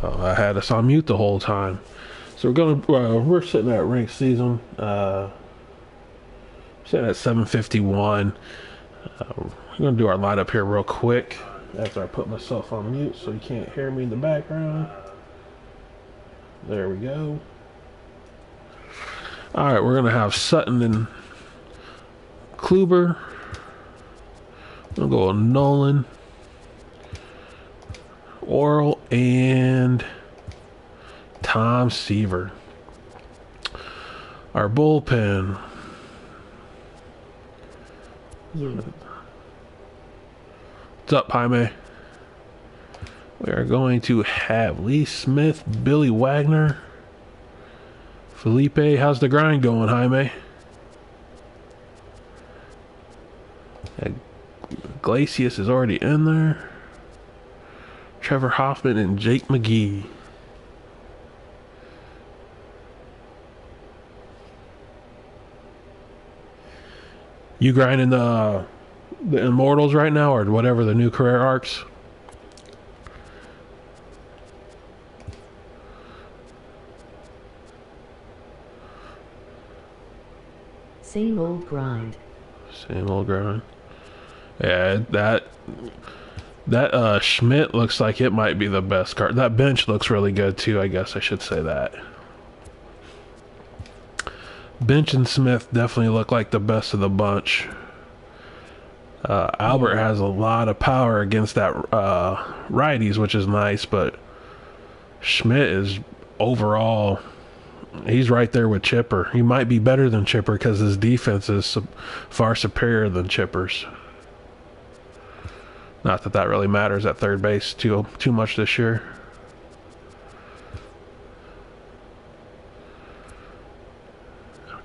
I had us on mute the whole time. So we're sitting at ranked season. Sitting at 751. We're gonna do our lineup here real quick after I put myself on mute so you can't hear me in the background. There we go. All right, we're gonna have Sutton and Kluber. I'm gonna go with Nolan, Oral, and Tom Seaver. Our bullpen. What's up, Jaime? We are going to have Lee Smith, Billy Wagner, Felipe. How's the grind going, Jaime? Glacius is already in there. Trevor Hoffman and Jake McGee. You grinding the Immortals right now, or whatever the new career arcs? Same old grind. Same old grind. Yeah, that Schmidt looks like it might be the best card. That bench looks really good too, I guess I should say that. Bench and Smith definitely look like the best of the bunch. Albert has a lot of power against that righties, which is nice, but Schmidt is overall, he's right there with Chipper. He might be better than Chipper because his defense is far superior than Chipper's. Not that that really matters at third base too much this year.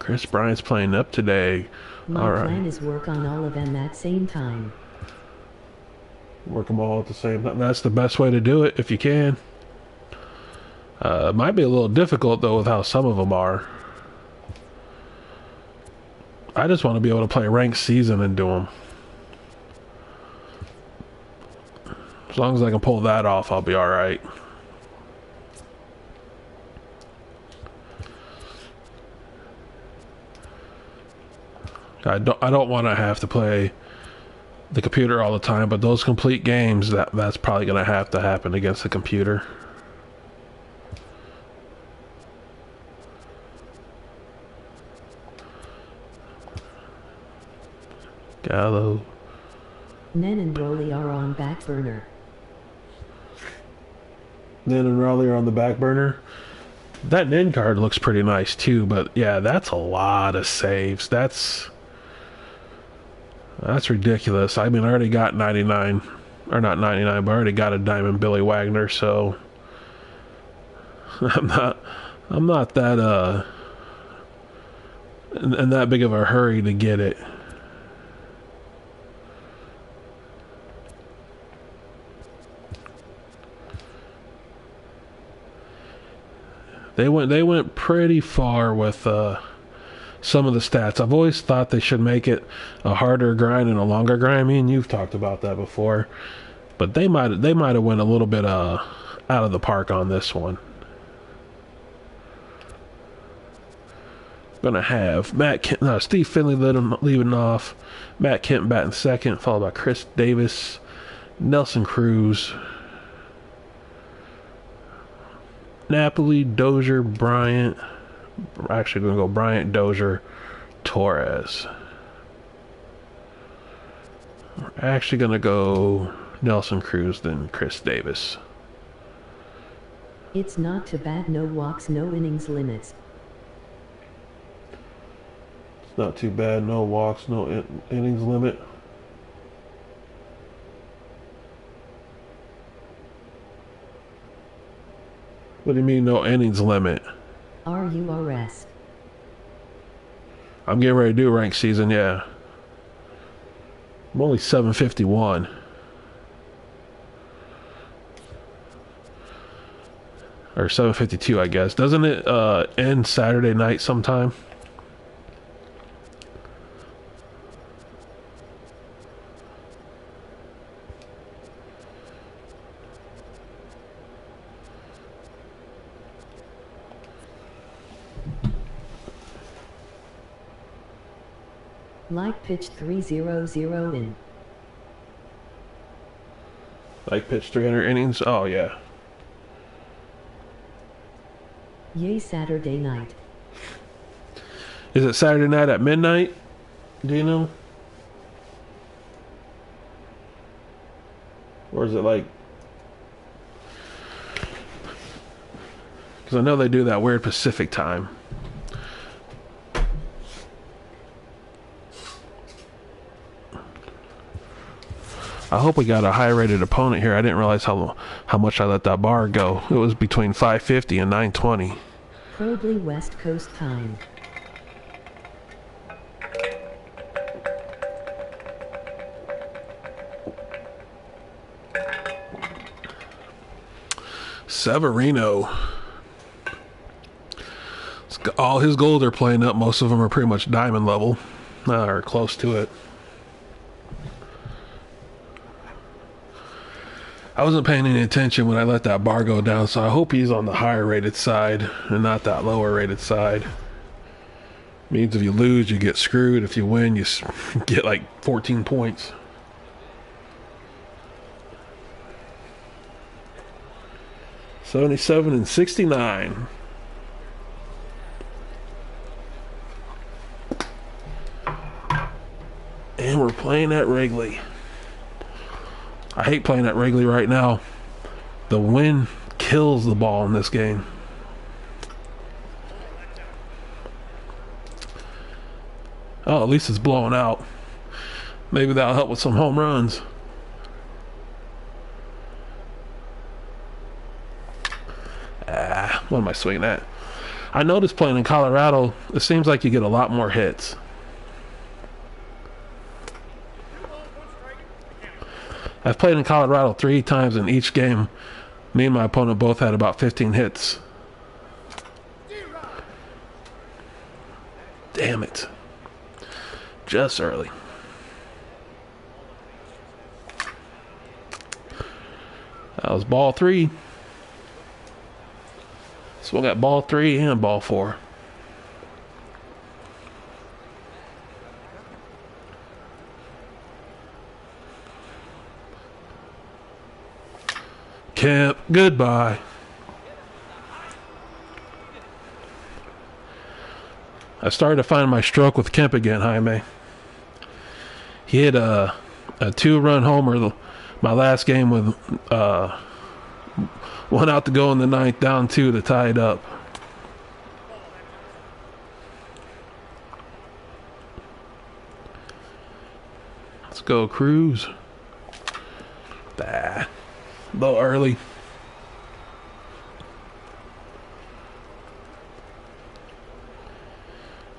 Chris Bryant's playing up today. My plan is work on all of them at same time. Work them all at the same time. That's the best way to do it if you can. It might be a little difficult though with how some of them are. I just want to be able to play ranked season and do them. As long as I can pull that off, I'll be all right. I don't want to have to play the computer all the time, but those complete games, that's probably going to have to happen against the computer. Gallo. Nen and Rolly are on back burner. Nen and Raleigh are on the back burner. That Nen card looks pretty nice too, but yeah, that's a lot of saves. That's ridiculous. I mean, I already got 99, or not 99, but I already got a Diamond Billy Wagner, so I'm not that in that big of a hurry to get it. They went pretty far with some of the stats. I've always thought they should make it a harder grind and a longer grind. I mean, you've talked about that before, but they might have went a little bit out of the park on this one. Gonna have Steve Finley leading off, Matt Kemp batting second, followed by Chris Davis, Nelson Cruz, Napoli, Dozier, Bryant. We're actually going to go Bryant, Dozier, Torres. We're actually going to go Nelson Cruz, then Chris Davis. It's not too bad. No walks, no innings limits. It's not too bad. No walks, no innings limit. What do you mean no innings limit? RURS. I'm getting ready to do ranked season, yeah. I'm only 751. Or 752, I guess. Doesn't it end Saturday night sometime? Like pitch 300 in. Like pitch 300 innings? Oh, yeah. Yay Saturday night. Is it Saturday night at midnight? Do you know? Or is it like... Because I know they do that weird Pacific time. I hope we got a high-rated opponent here. I didn't realize how much I let that bar go. It was between 550 and 920. Probably West Coast time. Severino. All his gold are playing up. Most of them are pretty much diamond level. Or close to it. I wasn't paying any attention when I let that bar go down, so I hope he's on the higher rated side and not that lower rated side. Means if you lose, you get screwed. If you win, you get like 14 points. $77 and $69. And we're playing at Wrigley. I hate playing at Wrigley right now. The wind kills the ball in this game. Oh, at least it's blowing out. Maybe that'll help with some home runs. What am I swinging at? I noticed playing in Colorado, it seems like you get a lot more hits. I've played in Colorado 3 times, and each game, me and my opponent both had about 15 hits. Damn it. Just early. That was ball 3. Swung at ball 3 and ball 4. Kemp, goodbye. I started to find my stroke with Kemp again, Jaime. He hit a 2-run homer my last game with 1 out to go in the 9th, down 2 to tie it up. Let's go, Cruz. A little early.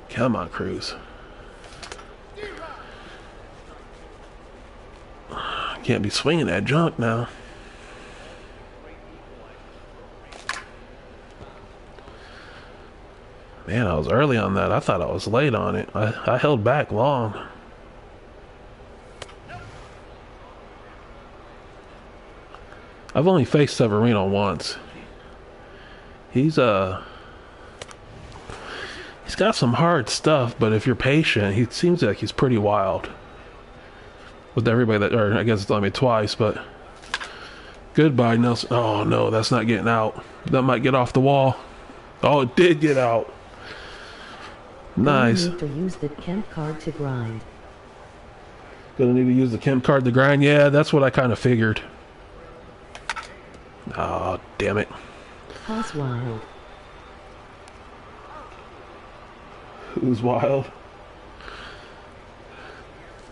Come on, Cruz. Can't be swinging that junk now. Man, I was early on that. I thought I was late on it. I held back long. I've only faced Severino once. He's got some hard stuff, but if you're patient, he seems like he's pretty wild. With everybody that, or I guess it's only twice, but goodbye, Nelson. Oh no, that's not getting out. That might get off the wall. Oh, it did get out. Nice. Need to use the Kemp card to grind. Gonna need to use the Kemp card to grind. Yeah, that's what I kind of figured. Oh, damn it. Toss wild. Who's wild?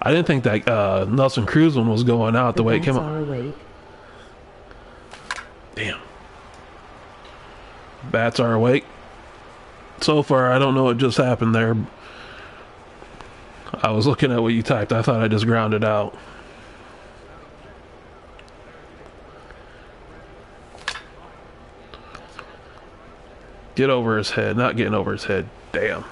I didn't think that Nelson Cruz one was going out the way it came out. Damn. Bats are awake. So far, I don't know what just happened there. I was looking at what you typed. I thought I just grounded out. Get over his head. Not getting over his head. Damn.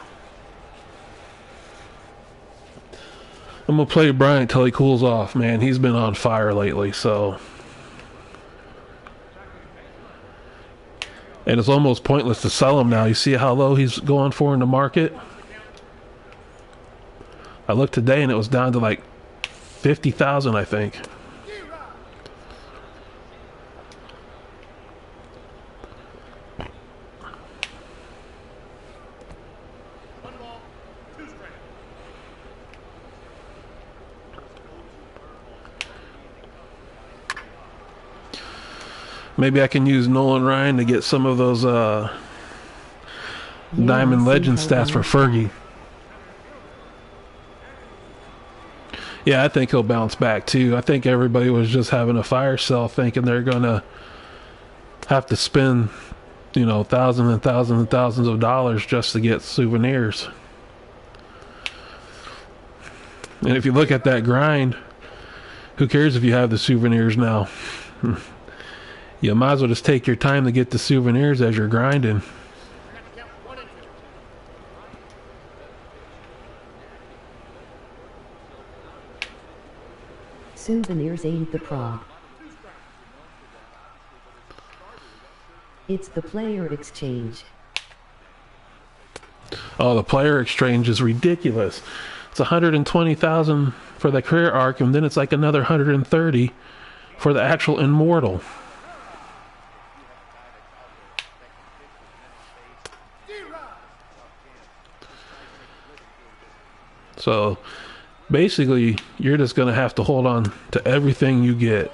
I'm going to play Bryant till he cools off, man. He's been on fire lately, so. And it's almost pointless to sell him now. You see how low he's going for in the market? I looked today and it was down to like 50,000, I think. Maybe I can use Nolan Ryan to get some of those Diamond Legend stats for Fergie. Yeah, I think he'll bounce back too. I think everybody was just having a fire sale thinking they're going to have to spend, you know, thousands and thousands and thousands of dollars just to get souvenirs. And if you look at that grind, who cares if you have the souvenirs now? You might as well just take your time to get the souvenirs as you're grinding. Souvenirs ain't the prob. It's the player exchange. Oh, the player exchange is ridiculous. It's 120,000 for the career arc, and then it's like another 130 for the actual immortal. So basically, you're just going to have to hold on to everything you get.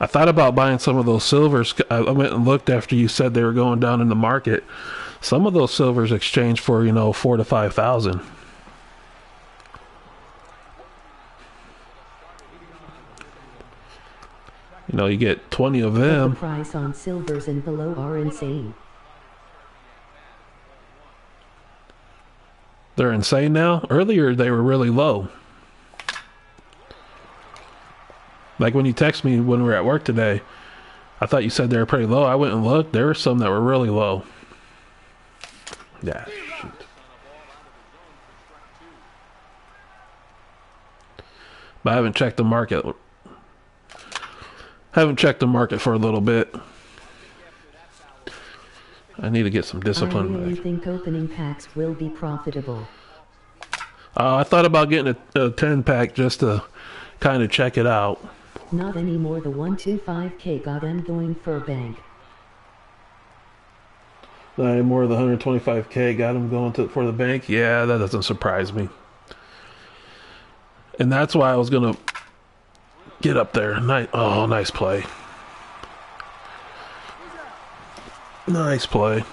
I thought about buying some of those silvers. I went and looked after you said they were going down in the market. Some of those silvers exchange for, you know, 4,000 to 5,000. You know, you get 20 of them. The price on silvers and below are insane. They're insane now. Earlier, they were really low. Like when you text me when we were at work today, I thought you said they were pretty low. I went and looked. There were some that were really low. Yeah, shoot. But I haven't checked the market. Haven't checked the market for a little bit. I need to get some discipline. I really think opening packs will be profitable. I thought about getting a 10 pack just to kind of check it out. Not anymore. The 125K got them going for a bank. Not anymore. The 125K got them going for the bank. Yeah, that doesn't surprise me. And that's why I was gonna get up there. Oh, nice play. Nice play.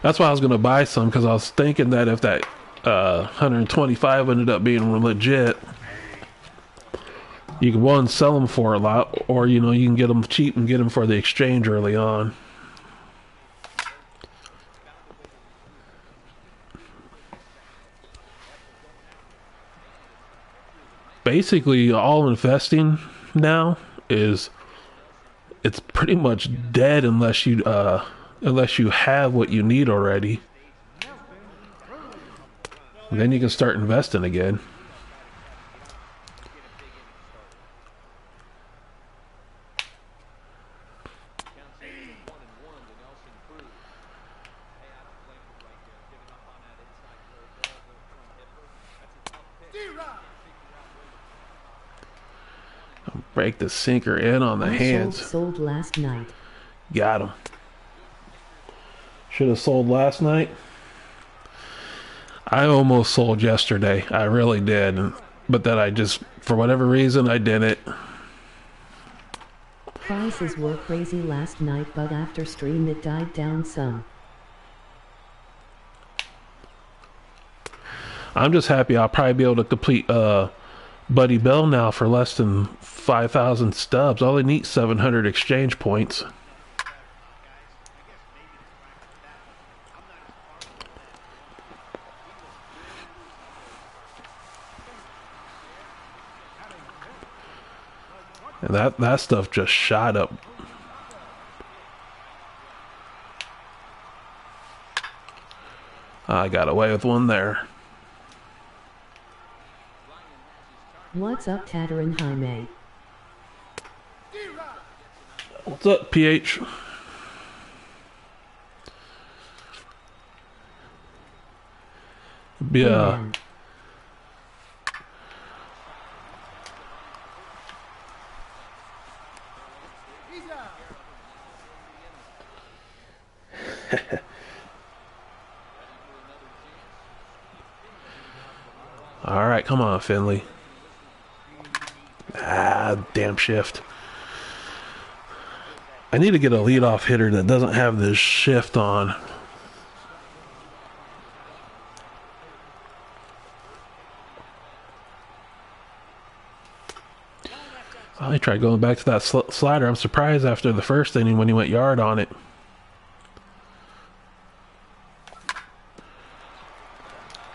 That's why I was going to buy some, because I was thinking that if that 125 ended up being legit, you can, one, sell them for a lot, or, you know, you can get them cheap and get them for the exchange early on. Basically, all investing now is, it's pretty much dead unless you have what you need already. And then you can start investing again. Break the sinker in on the hands. Sold last night. Got him. Should have sold last night. I almost sold yesterday. I really did. But then I just, for whatever reason, I didn't. Prices were crazy last night, but after stream it died down some. I'm just happy I'll probably be able to complete Buddy Bell now for less than 5,000 stubs. All they need 700 exchange points. And that stuff just shot up. I got away with one there. What's up, Tatter and Jaime? What's up, PH? Yeah. All right, come on, Finley. Ah, damn shift. I need to get a leadoff hitter that doesn't have this shift on. I tried going back to that slider. I'm surprised after the first inning when he went yard on it.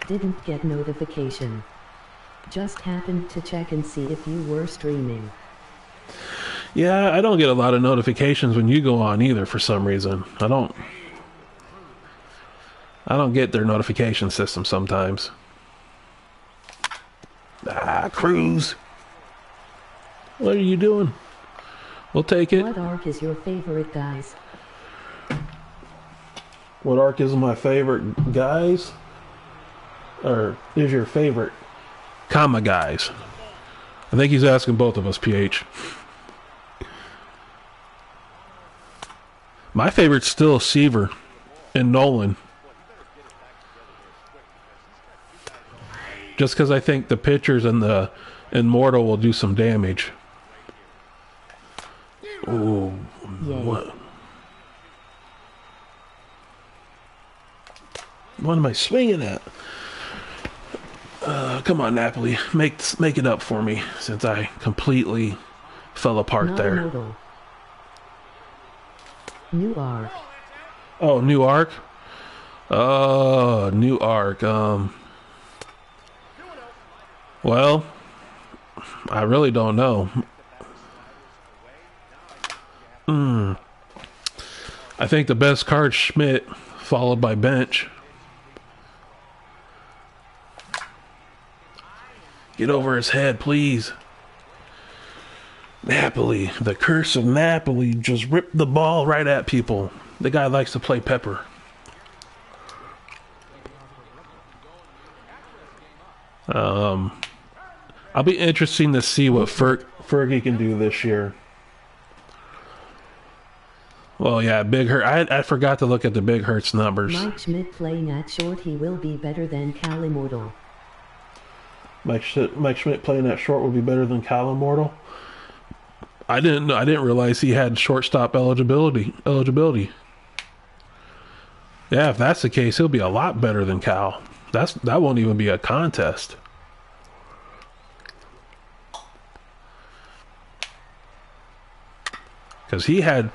Didn't get notification. Just happened to check and see if you were streaming. Yeah, I don't get a lot of notifications when you go on either for some reason. I don't get their notification system sometimes. Ah, Cruz. What are you doing? We'll take it. What arc is your favorite, guys? What arc is my favorite, guys? Or is your favorite, comma, guys? I think he's asking both of us, PH. My favorite's still Seaver and Nolan. Just because I think the pitchers and the Immortal will do some damage. Ooh, what am I swinging at? Come on, Napoli. Make it up for me since I completely fell apart there. Modal. New arc. Oh, new arc? Oh, new arc. Well, I really don't know. I think the best card Schmidt, followed by Bench. Get over his head, please. Napoli, the curse of Napoli, just ripped the ball right at people. The guy likes to play pepper. I'll be interesting to see what Fergie can do this year. Well, yeah, Big Hurt. I forgot to look at the Big Hurts numbers. Mike Schmidt playing at short, he will be better than Cal Immortal. Mike Schmidt playing at short will be better than Cal Immortal. I didn't realize he had shortstop eligibility. Yeah, if that's the case, he'll be a lot better than Cal. That won't even be a contest. Because he had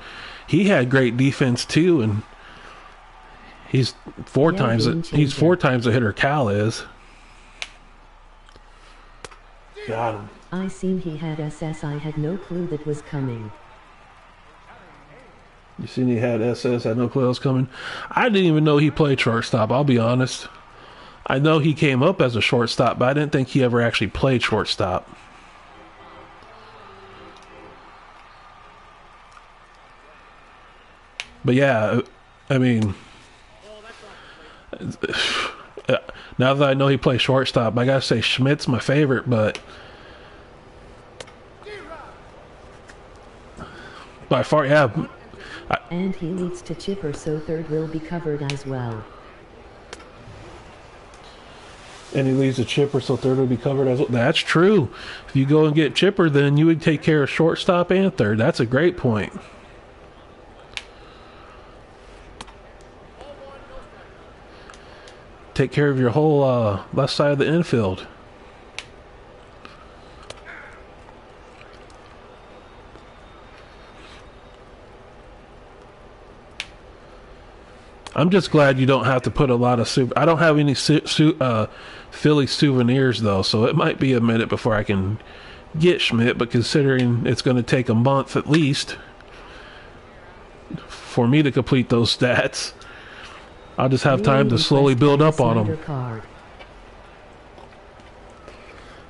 great defense too, and he's four times the hitter Cal is. Got him. I seen he had SS. I had no clue that was coming. You seen he had SS? Had no clue it was coming. I didn't even know he played shortstop. I'll be honest. I know he came up as a shortstop, but I didn't think he ever actually played shortstop. But yeah, I mean, now that I know he plays shortstop, I gotta say Schmidt's my favorite, but by far, yeah. And he leads to chipper, so third will be covered as well. And he leaves a chipper, so third will be covered as well. That's true. If you go and get chipper, then you would take care of shortstop and third. That's a great point. Take care of your whole left side of the infield. I'm just glad you don't have to put a lot of I don't have any Philly souvenirs though, so it might be a minute before I can get Schmidt. But considering it's going to take a month at least for me to complete those stats, I'll just have time to slowly build up on them. Card.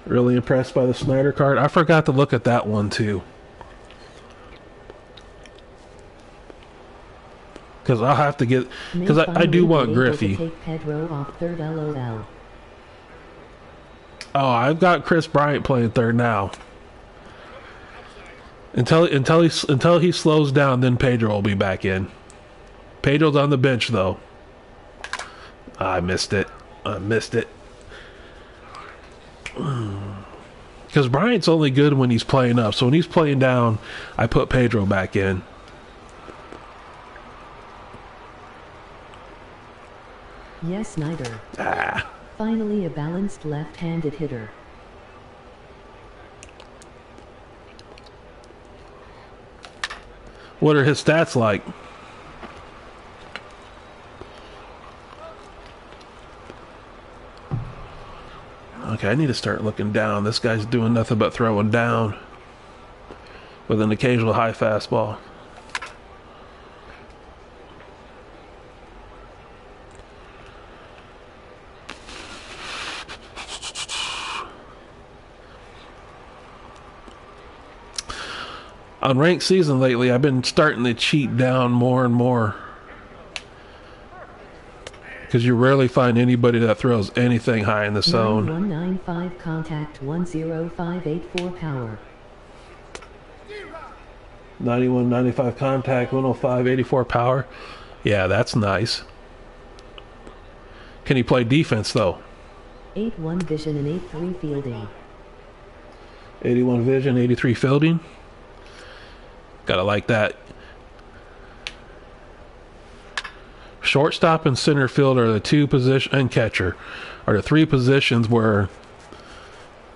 Really impressed by the Snyder card. I forgot to look at that one too. Because I'll have to get... Because I do want Griffey. Take Pedro off third, LOL. Oh, I've got Chris Bryant playing third now. Until he slows down, then Pedro will be back in. Pedro's on the bench though. I missed it. Because Bryant's only good when he's playing up. So when he's playing down, I put Pedro back in. Yes, Snyder. Ah. Finally a balanced left-handed hitter. What are his stats like? Okay, I need to start looking down. This guy's doing nothing but throwing down with an occasional high fastball. On ranked season lately, I've been starting to cheat down more and more. Because you rarely find anybody that throws anything high in the zone. 9195 contact 10584 power. 9195 contact 10584 power. Yeah, that's nice. Can he play defense though? 81 vision and 83 fielding. 81 vision, 83 fielding. Gotta like that. Shortstop and center field are the two positions, and catcher are the three positions where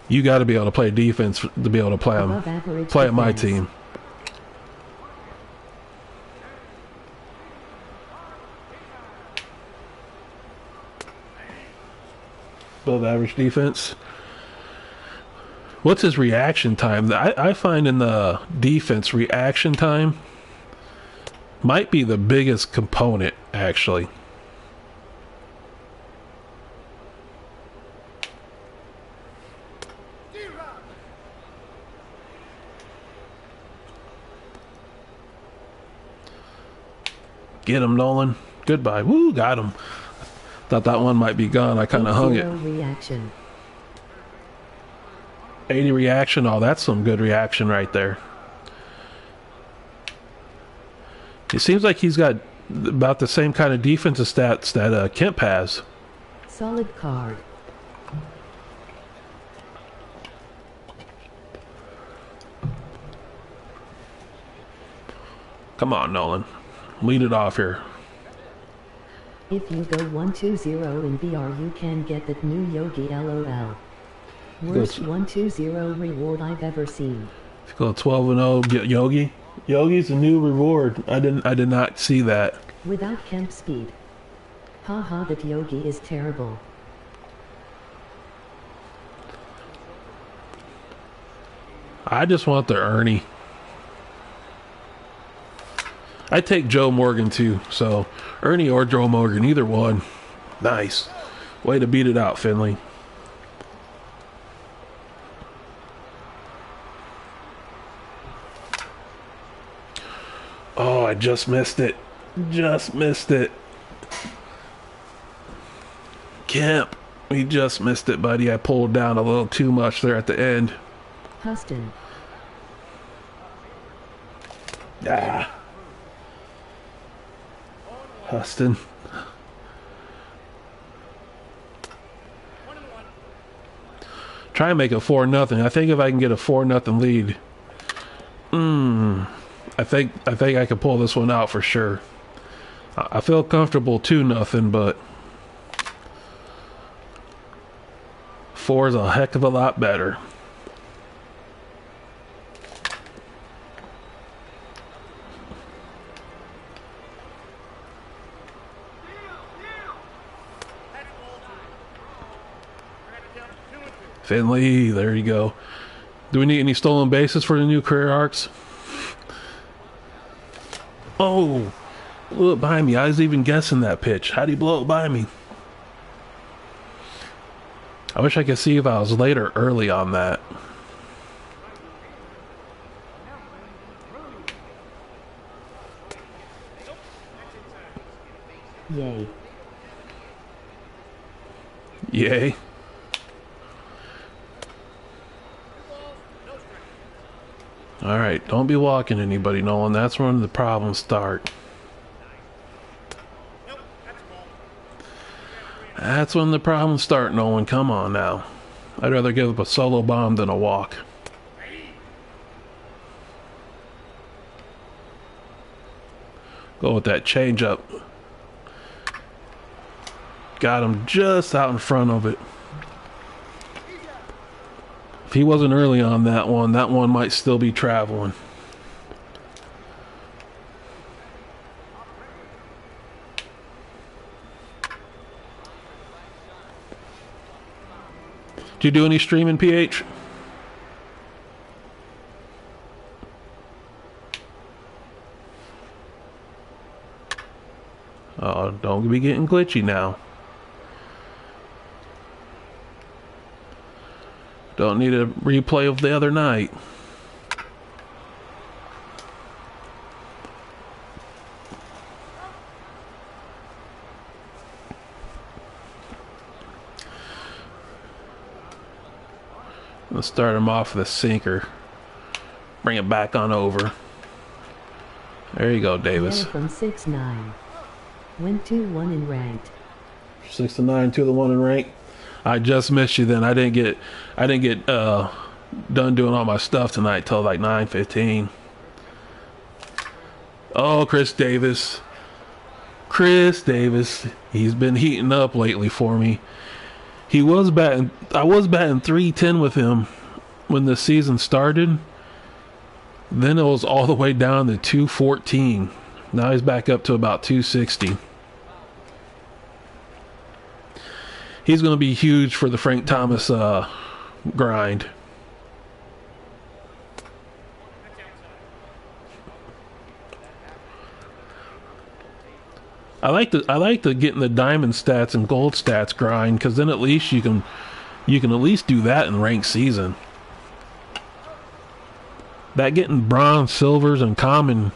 you got to be able to play defense to be able to play them. Play at my team. Above average defense. What's his reaction time? I find in the defense, reaction time might be the biggest component, actually. Get him, Nolan. Goodbye. Woo, got him. Thought that one might be gone. I kind of hung it. Reaction. 80 reaction. Oh, that's some good reaction right there. It seems like he's got about the same kind of defensive stats that Kemp has. Solid card. Come on, Nolan. Lead it off here. If you go 120 in VR, you can get that new Yogi, LOL. Worst 120 reward I've ever seen. If you go 12-0, get Yogi. Yogi's a new reward. I did not see that. Without Kemp speed. Haha, that Yogi is terrible. I just want the Ernie. I take Joe Morgan too, so Ernie or Joe Morgan, either one. Nice. Way to beat it out, Finley. Oh, I just missed it. Just missed it. Kemp, we just missed it, buddy. I pulled down a little too much there at the end. Huston. Ah. Huston. Try and make it 4-0. I think if I can get a 4-0 lead, I think I can pull this one out for sure. I feel comfortable 2-0, but 4 is a heck of a lot better. Finley, there you go. Do we need any stolen bases for the new career arcs? Oh, blew it by me. I was even guessing that pitch. How'd he blow it by me? I wish I could see if I was late or early on that. Yay. Yay. Alright, don't be walking anybody, Nolan. That's when the problems start. That's when the problems start, Nolan. Come on now. I'd rather give up a solo bomb than a walk. Go with that changeup. Got him just out in front of it. If he wasn't early on that one might still be traveling. Did you do any streaming, PH? Oh, don't be getting glitchy now. Don't need a replay of the other night. Let's start him off with a sinker. Bring it back on over. There you go, Davis. From 6-9. Went 2-1 in ranked. 6-9 to the 1 in rank. I just missed you then. I didn't get done doing all my stuff tonight till like 9:15. Oh, Chris Davis. Chris Davis. He's been heating up lately for me. I was batting 310 with him when the season started. Then it was all the way down to 214. Now he's back up to about 260. He's going to be huge for the Frank Thomas grind. I like the getting the diamond stats and gold stats grind, because then at least you can at least do that in ranked season. That getting bronze, silvers, and common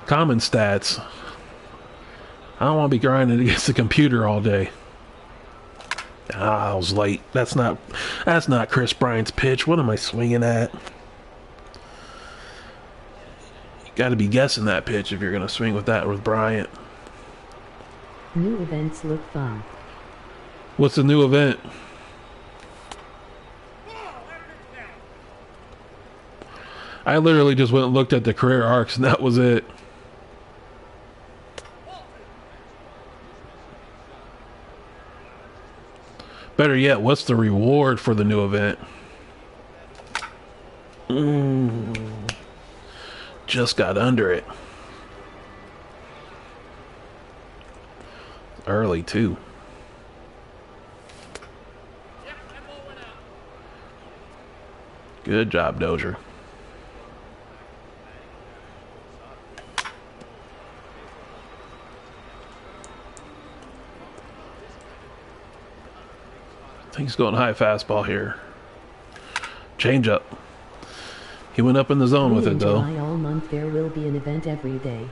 stats. I don't want to be grinding against the computer all day. I was late. That's not Chris Bryant's pitch. What am I swinging at? You got to be guessing that pitch if you're going to swing with that with Bryant. New events look fun. What's the new event? I literally just went and looked at the career arcs and that was it. Better yet, what's the reward for the new event? Just got under it. Early too. Good job, Dozier. I think he's going high fastball here. Change up. He went up in the zone with it though. July all month there will be an event every day.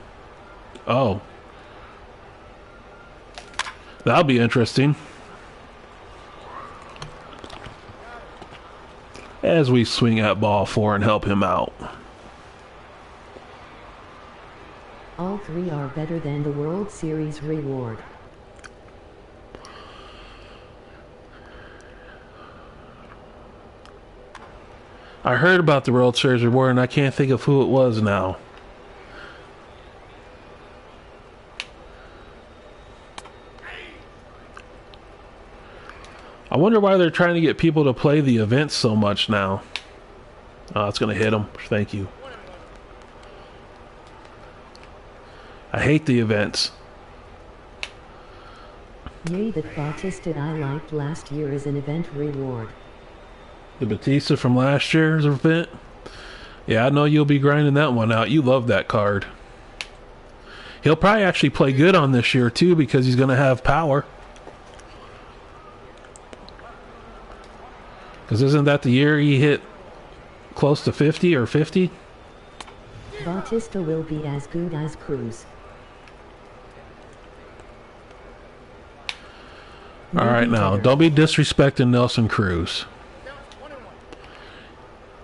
Oh. That'll be interesting. As we swing at ball 4 and help him out. All 3 are better than the World Series reward. I heard about the World Series reward and I can't think of who it was now. I wonder why they're trying to get people to play the events so much now. Oh, it's going to hit him. Thank you. I hate the events. Yay, that Bautista I liked last year is an event reward. The Batista from last year's event? Yeah, I know you'll be grinding that one out. You love that card. He'll probably actually play good on this year too because he's going to have power. Because isn't that the year he hit close to 50 or 50? Bautista will be as good as Cruz. All right, now, don't be disrespecting Nelson Cruz.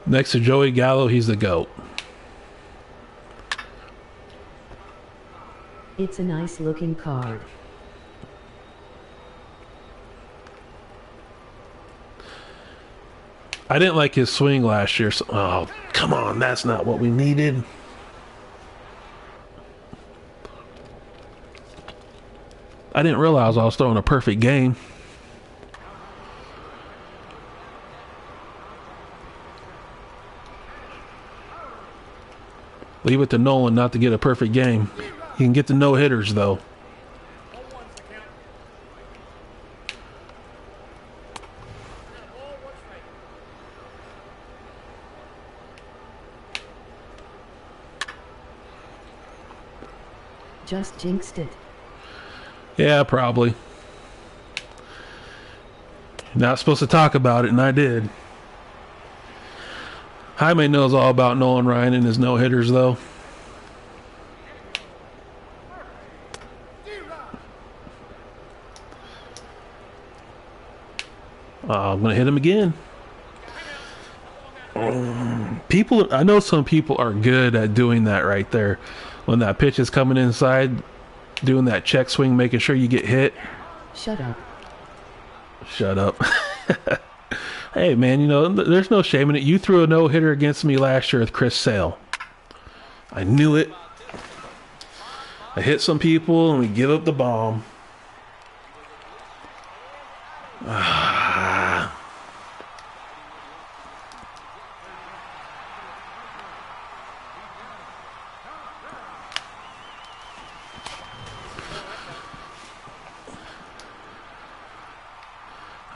Next to Joey Gallo, he's the GOAT. It's a nice looking card. I didn't like his swing last year. So, oh, come on. That's not what we needed. I didn't realize I was throwing a perfect game. Leave it to Nolan not to get a perfect game. He can get the no-hitters, though. Just jinxed it. Yeah, probably. Not supposed to talk about it, and I did. Jaime knows all about Nolan Ryan and his no-hitters, though. I'm going to hit him again. I know some people are good at doing that right there. When that pitch is coming inside, doing that check swing, making sure you get hit. Shut up. Shut up. Hey, man, you know, there's no shame in it. You threw a no-hitter against me last year with Chris Sale. I knew it. I hit some people, and we give up the bomb.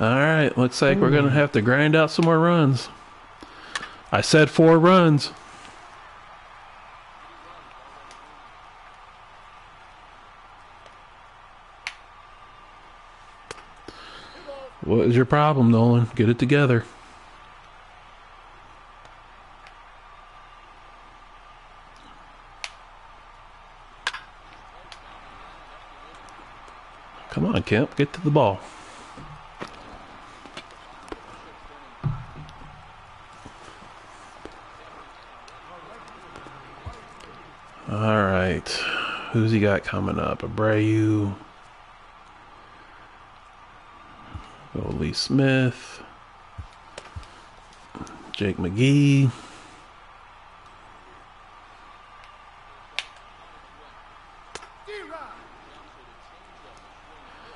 Alright, looks like we're going to have to grind out some more runs. I said 4 runs. What is your problem, Nolan? Get it together. Come on, Kemp, get to the ball. All right, who's he got coming up? Abreu, Lee Smith, Jake McGee.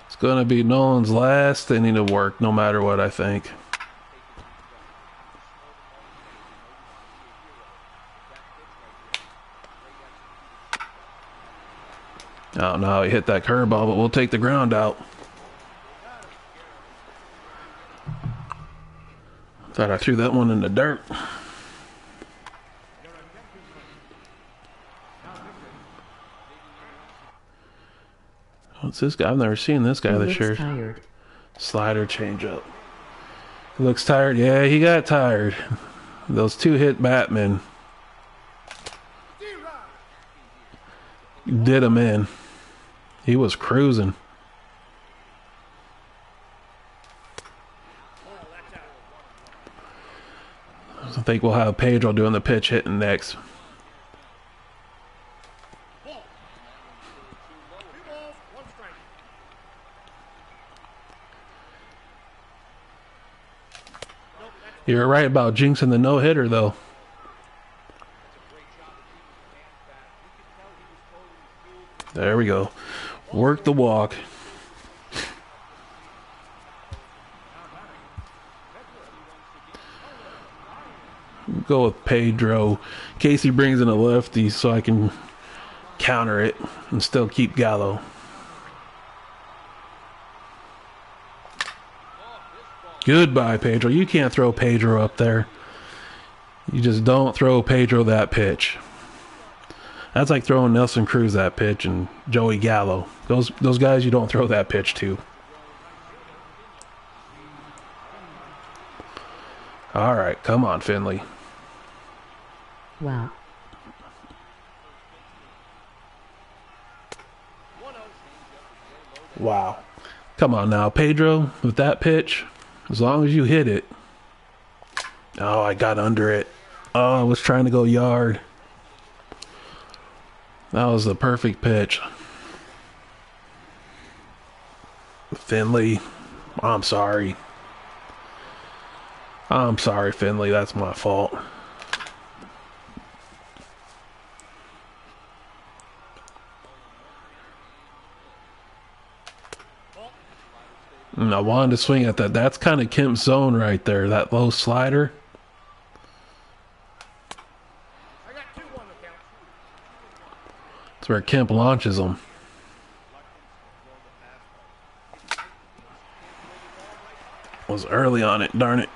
It's going to be Nolan's last inning of work, no matter what, I think. I don't know how he hit that curveball, but we'll take the ground out. Thought I threw that one in the dirt. What's this guy? I've never seen this guy this year. Tired. Slider changeup. He looks tired. Yeah, he got tired. Those 2-hit Batmen did him in. He was cruising. I think we'll have Pedro doing the pitch hitting next. You're right about jinxing the no-hitter, though. There we go. Work the walk. Go with Pedro. Casey brings in a lefty so I can counter it and still keep Gallo. Goodbye, Pedro. You can't throw Pedro up there. You just don't throw Pedro that pitch. That's like throwing Nelson Cruz that pitch and Joey Gallo. Those guys you don't throw that pitch to. All right, come on, Finley. Wow. Wow. Come on now, Pedro, with that pitch, as long as you hit it. Oh, I got under it. Oh, I was trying to go yard. That was the perfect pitch. Finley, I'm sorry. I'm sorry, Finley. That's my fault. And I wanted to swing at that. That's kind of Kemp's zone right there. That low slider. That's where Kemp launches them. Was early on it, darn it.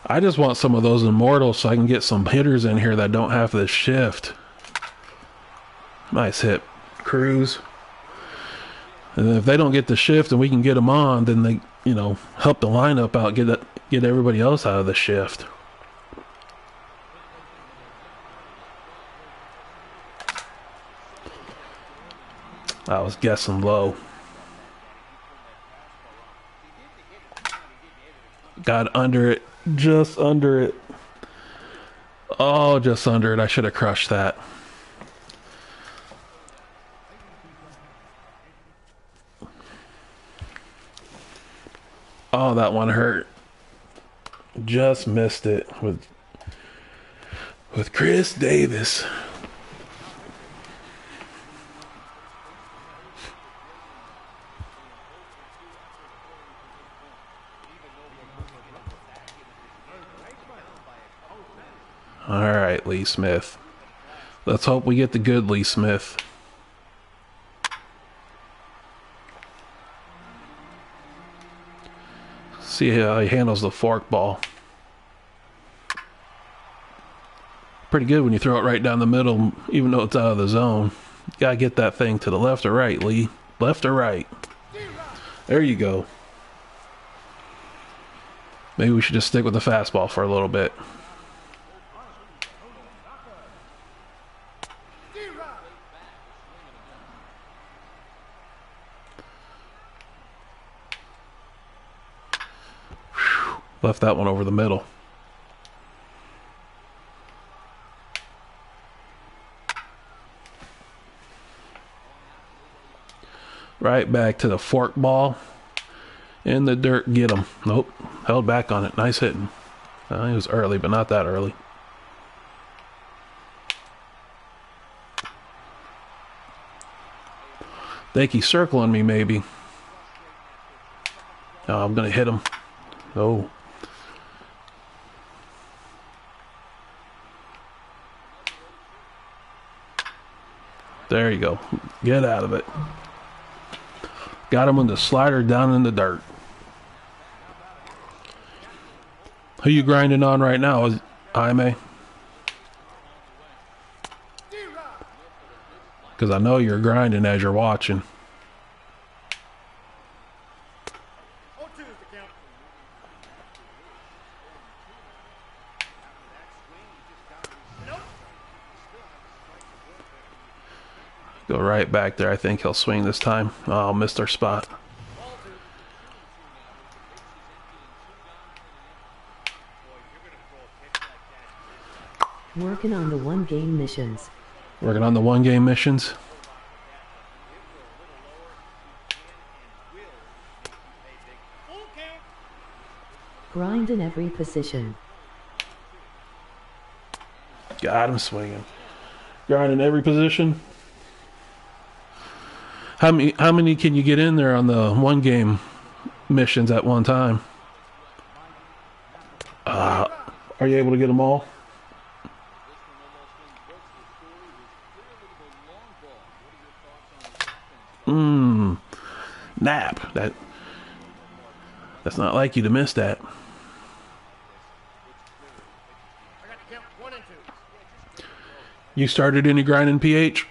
I just want some of those immortals so I can get some hitters in here that don't have this shift. Nice hit, Cruz. And if they don't get the shift and we can get them on, then they, you know, help the lineup out, get everybody else out of the shift. I was guessing low. Got under it, just under it. Oh, just under it. I should have crushed that. Oh, that one hurt. Just missed it with Chris Davis. All right, Lee Smith. Let's hope we get the good Lee Smith. See how he handles the fork ball. Pretty good when you throw it right down the middle, even though it's out of the zone. You gotta get that thing to the left or right, Lee. Left or right. There you go. Maybe we should just stick with the fastball for a little bit. Left that one over the middle. Right back to the fork ball. In the dirt, get him. Nope, held back on it. Nice hitting. He was early, but not that early. Think he's circling me, maybe. Oh, I'm going to hit him. Oh. There you go. Get out of it. Got him with the slider down in the dirt. Who you grinding on right now? Is Jaime? Because I know you're grinding as you're watching. Go right back there. I think he'll swing this time. Oh, missed our spot. Working on the one-game missions. Working on the one-game missions. Grind in every position. Got him swinging. Grind in every position. How many can you get in there on the one-game missions at one time? Are you able to get them all? Nap. That's not like you to miss that. You started any grinding, PH?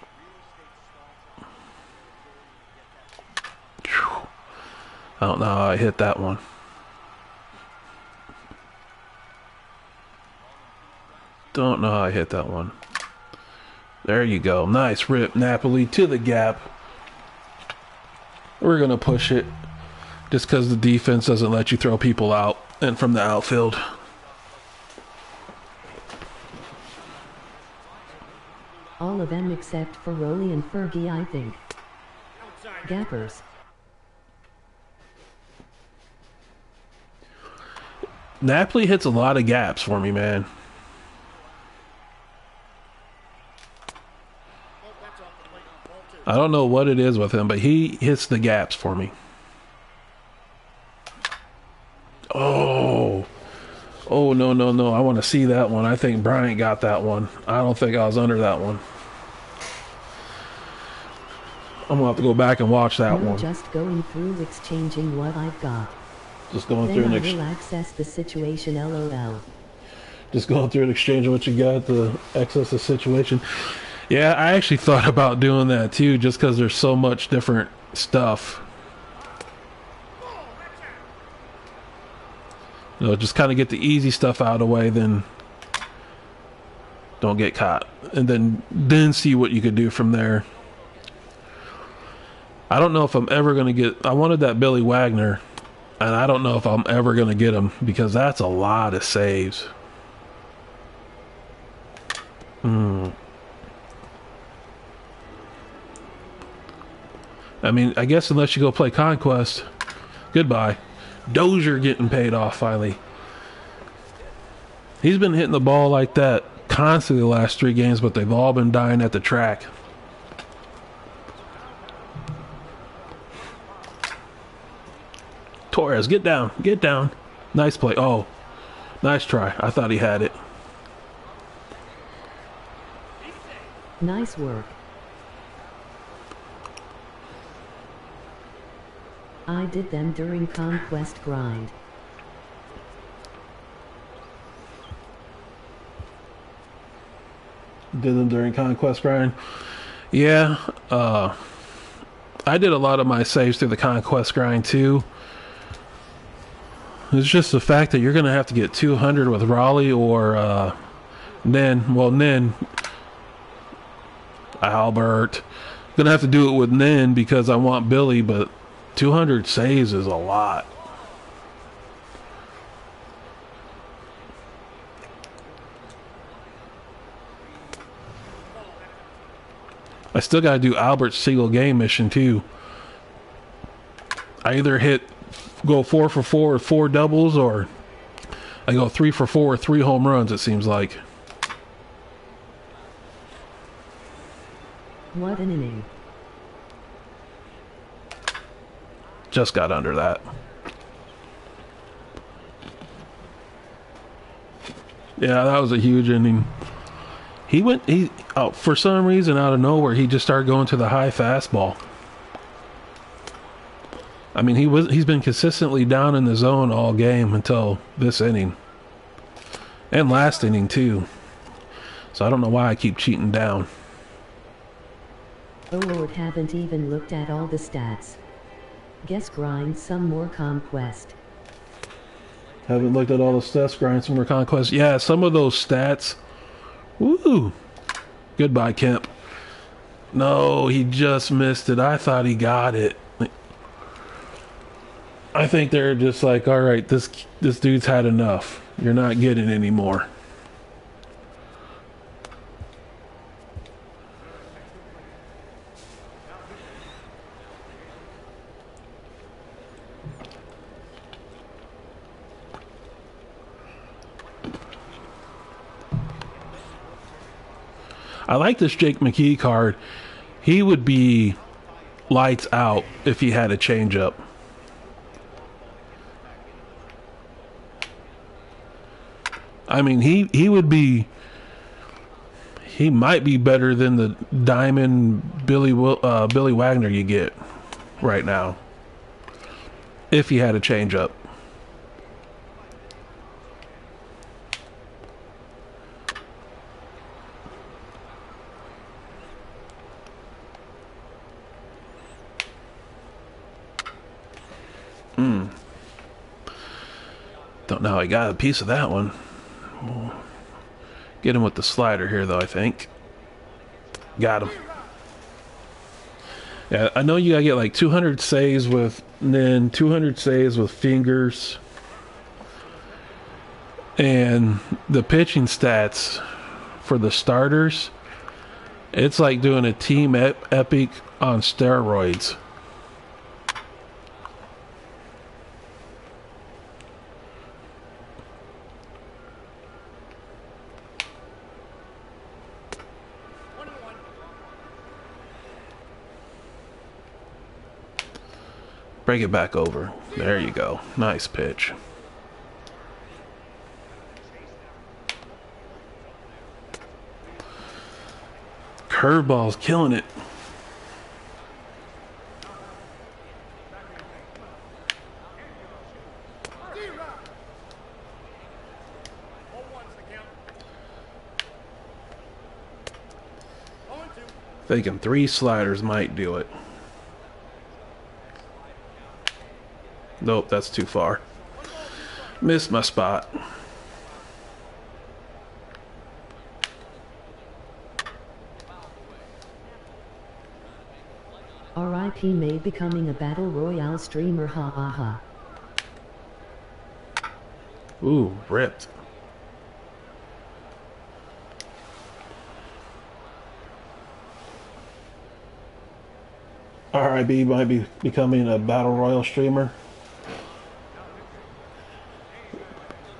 I don't know how I hit that one. Don't know how I hit that one. There you go. Nice rip, Napoli, to the gap. We're going to push it just because the defense doesn't let you throw people out and from the outfield. All of them except for Rolly and Fergie, I think. Gappers. Napoli hits a lot of gaps for me, man. I don't know what it is with him, but he hits the gaps for me. Oh. Oh, no, no, no. I want to see that one. I think Bryant got that one. I don't think I was under that one. I'm going to have to go back and watch that one. Just going through exchanging what I've got. Just going then through an I will access the situation, LOL. Just going through and exchanging what you got, the access the situation. Yeah, I actually thought about doing that too, just because there's so much different stuff. You know, just kind of get the easy stuff out of the way, then don't get caught, and then see what you could do from there. I don't know if I'm ever going to get... I wanted that Billy Wagner, and I don't know if I'm ever going to get him, because that's a lot of saves. I mean, I guess unless you go play Conquest. Goodbye. Dozier getting paid off finally. He's been hitting the ball like that constantly the last 3 games, but they've all been dying at the track. Torres, get down. Get down. Nice play. Oh, nice try. I thought he had it. Nice work. I did them during Conquest Grind. Did them during Conquest Grind? Yeah, I did a lot of my saves through the Conquest Grind too. It's just the fact that you're going to have to get 200 with Raleigh or Nin. Well, Nin. Albert. Going to have to do it with Nin because I want Billy, but 200 saves is a lot. I still got to do Albert's single game mission too. I either go 4 for 4 with 4 doubles, or I go 3 for 4 with 3 home runs, it seems like. What an inning. Just got under that. Yeah, that was a huge inning. For some reason out of nowhere, he just started going to the high fastball. I mean, he's been consistently down in the zone all game until this inning. And last inning too. So I don't know why I keep cheating down. Oh Lord, haven't even looked at all the stats. Guess grind some more Conquest. Haven't looked at all the stats, grind some more Conquest. Yeah, some of those stats. Woo! Goodbye, Kemp. No, he just missed it. I thought he got it. I think they're just like, all right, this dude's had enough. You're not getting any more. I like this Jake McKee card. He would be lights out if he had a changeup. I mean, he would be... He might be better than the Diamond Billy Wagner you get right now. If he had a changeup. Don't know how he got a piece of that one. We'll get him with the slider here, though, I think. Got him. Yeah, I know you gotta get like 200 saves with, and then 200 saves with fingers. And the pitching stats for the starters, it's like doing a team epic on steroids. Break it back over. There you go. Nice pitch. Curveball's killing it. Thinking 3 sliders might do it. Nope, that's too far. Missed my spot. R.I.P. May becoming a Battle Royale streamer, ha ha ha. Ooh, ripped. RIB might be becoming a Battle Royale streamer.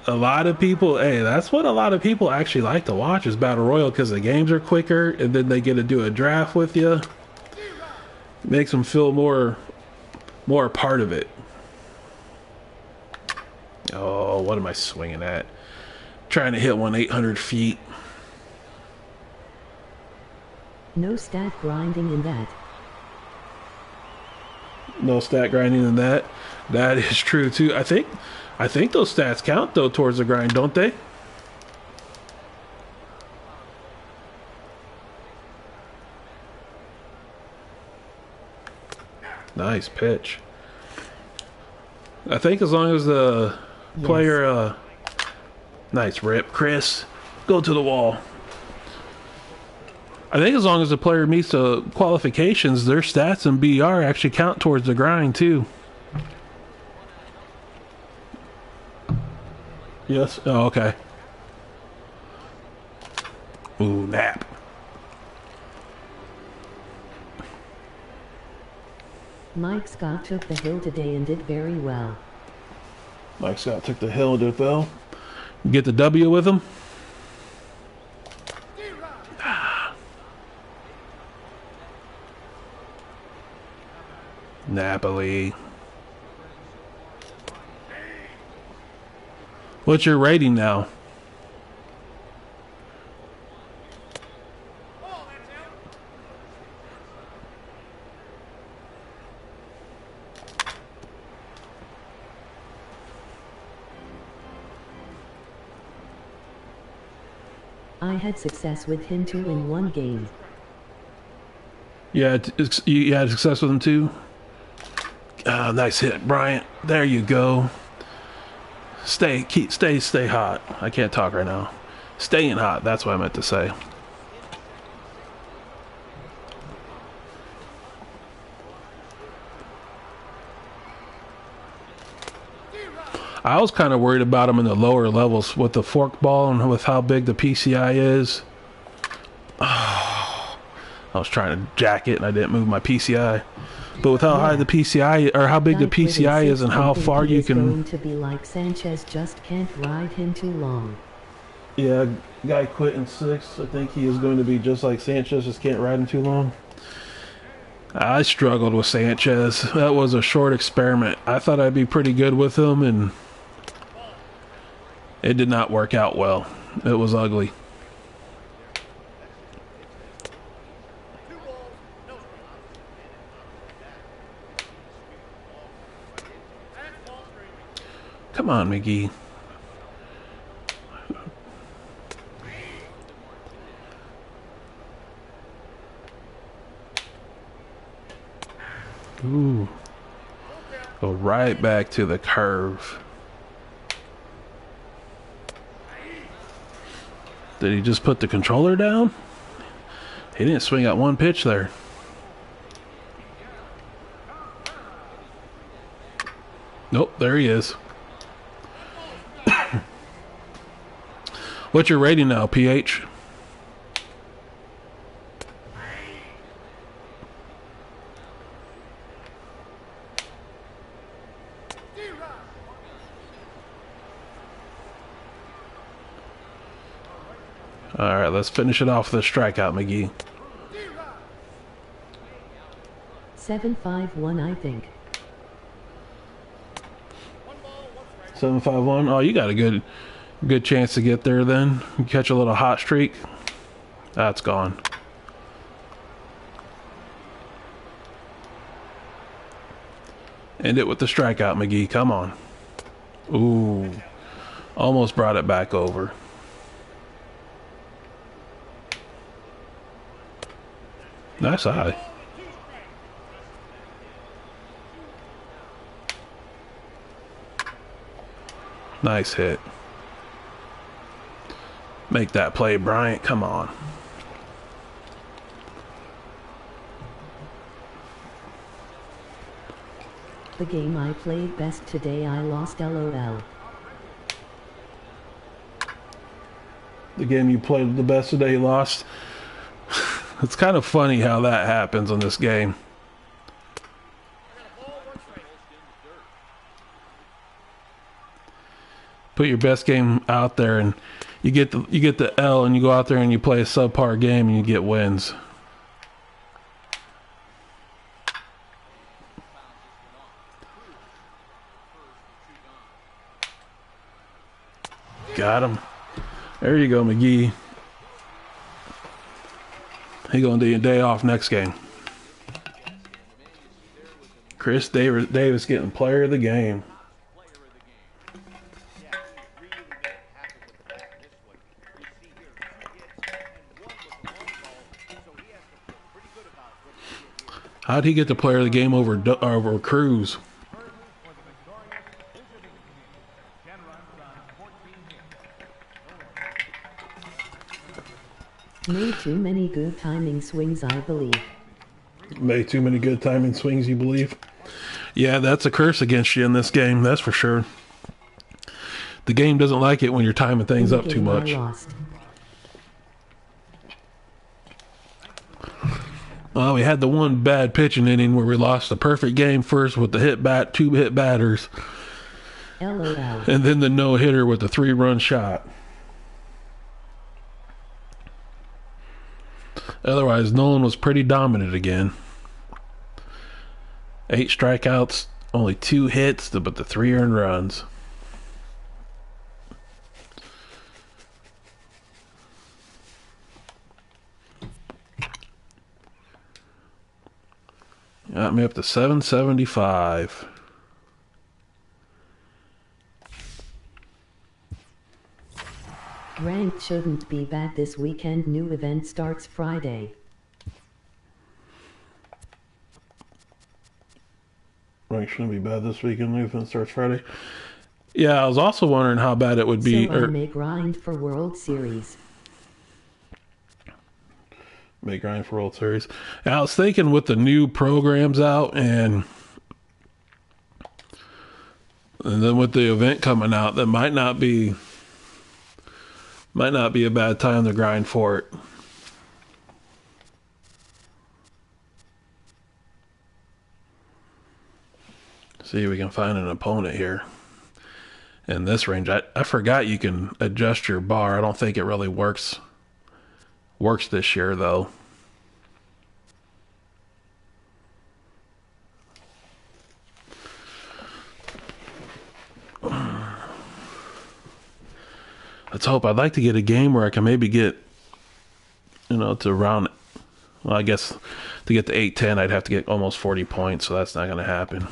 A lot of people, hey, that's what a lot of people actually like to watch is Battle Royale because the games are quicker and then they get to do a draft with you. Makes them feel more a part of it. Oh, what am I swinging at? Trying to hit one 800 feet. No stat grinding in that. No stat grinding in that. That is true too. I think those stats count though towards the grind, don't they? Nice pitch. I think as long as the player nice rip, Chris. Go to the wall. I think as long as the player meets the qualifications, their stats and BR actually count towards the grind too. Yes. Oh, okay. Ooh, nap. Mike Scott took the hill today and did very well. Mike Scott took the hill and did well. Get the W with him. Napoli. What's your rating now? I had success with him too in one game. You had success with him too? Nice hit, Bryant. There you go. Stay hot. I can't talk right now. Staying hot, that's what I meant to say. I was kind of worried about him in the lower levels with the forkball and with how big the PCI is. Oh, I was trying to jack it and I didn't move my PCI. But with how high the PCI, or how big the PCI is and how far you can... going to be like Sanchez, just can't ride him too long. Yeah, guy quit in 6th. I think he is going to be just like Sanchez, just can't ride him too long. I struggled with Sanchez. That was a short experiment. I thought I'd be pretty good with him, and it did not work out well. It was ugly. Come on, McGee. Ooh. Go right back to the curve. Did he just put the controller down? He didn't swing at one pitch there. Nope, there he is. What's your rating now, PH? All right, let's finish it off with a strikeout, McGee. 751, I think. 751. Oh, you got a good chance to get there then. You catch a little hot streak. That's gone. End it with the strikeout, McGee. Come on. Ooh. Almost brought it back over. Nice eye. Nice hit. Make that play, Bryant. Come on. The game I played best today, I lost, LOL. The game you played the best today, you lost. It's kind of funny how that happens in this game. Put your best game out there and you get the L, and you go out there and you play a subpar game and you get wins. Got him. There you go, McGee. He gonna do a day off next game. Chris Davis getting player of the game. How'd he get the player of the game over Cruz? Made too many good timing swings, I believe. Made too many good timing swings, you believe? Yeah, that's a curse against you in this game, that's for sure. The game doesn't like it when you're timing things up too much. Well, we had the one bad pitching inning where we lost a perfect game first with the two hit batters. LOL. And then the no-hitter with the 3-run shot. Otherwise, Nolan was pretty dominant again. 8 strikeouts, only 2 hits, but the 3 earned runs. Got me up to 775. Ranked shouldn't be bad this weekend. New event starts Friday. Ranked shouldn't be bad this weekend. New event starts Friday. Yeah, I was also wondering how bad it would be. So I may grind for World Series. May grind for World Series. And I was thinking with the new programs out and then with the event coming out, that might not be a bad time to grind for it. See if we can find an opponent here in this range. I forgot you can adjust your bar. I don't think it really works this year though. Let's hope. I'd like to get a game where I can maybe get, to around, well, I guess to get to 810, I'd have to get almost 40 points, so that's not going to happen.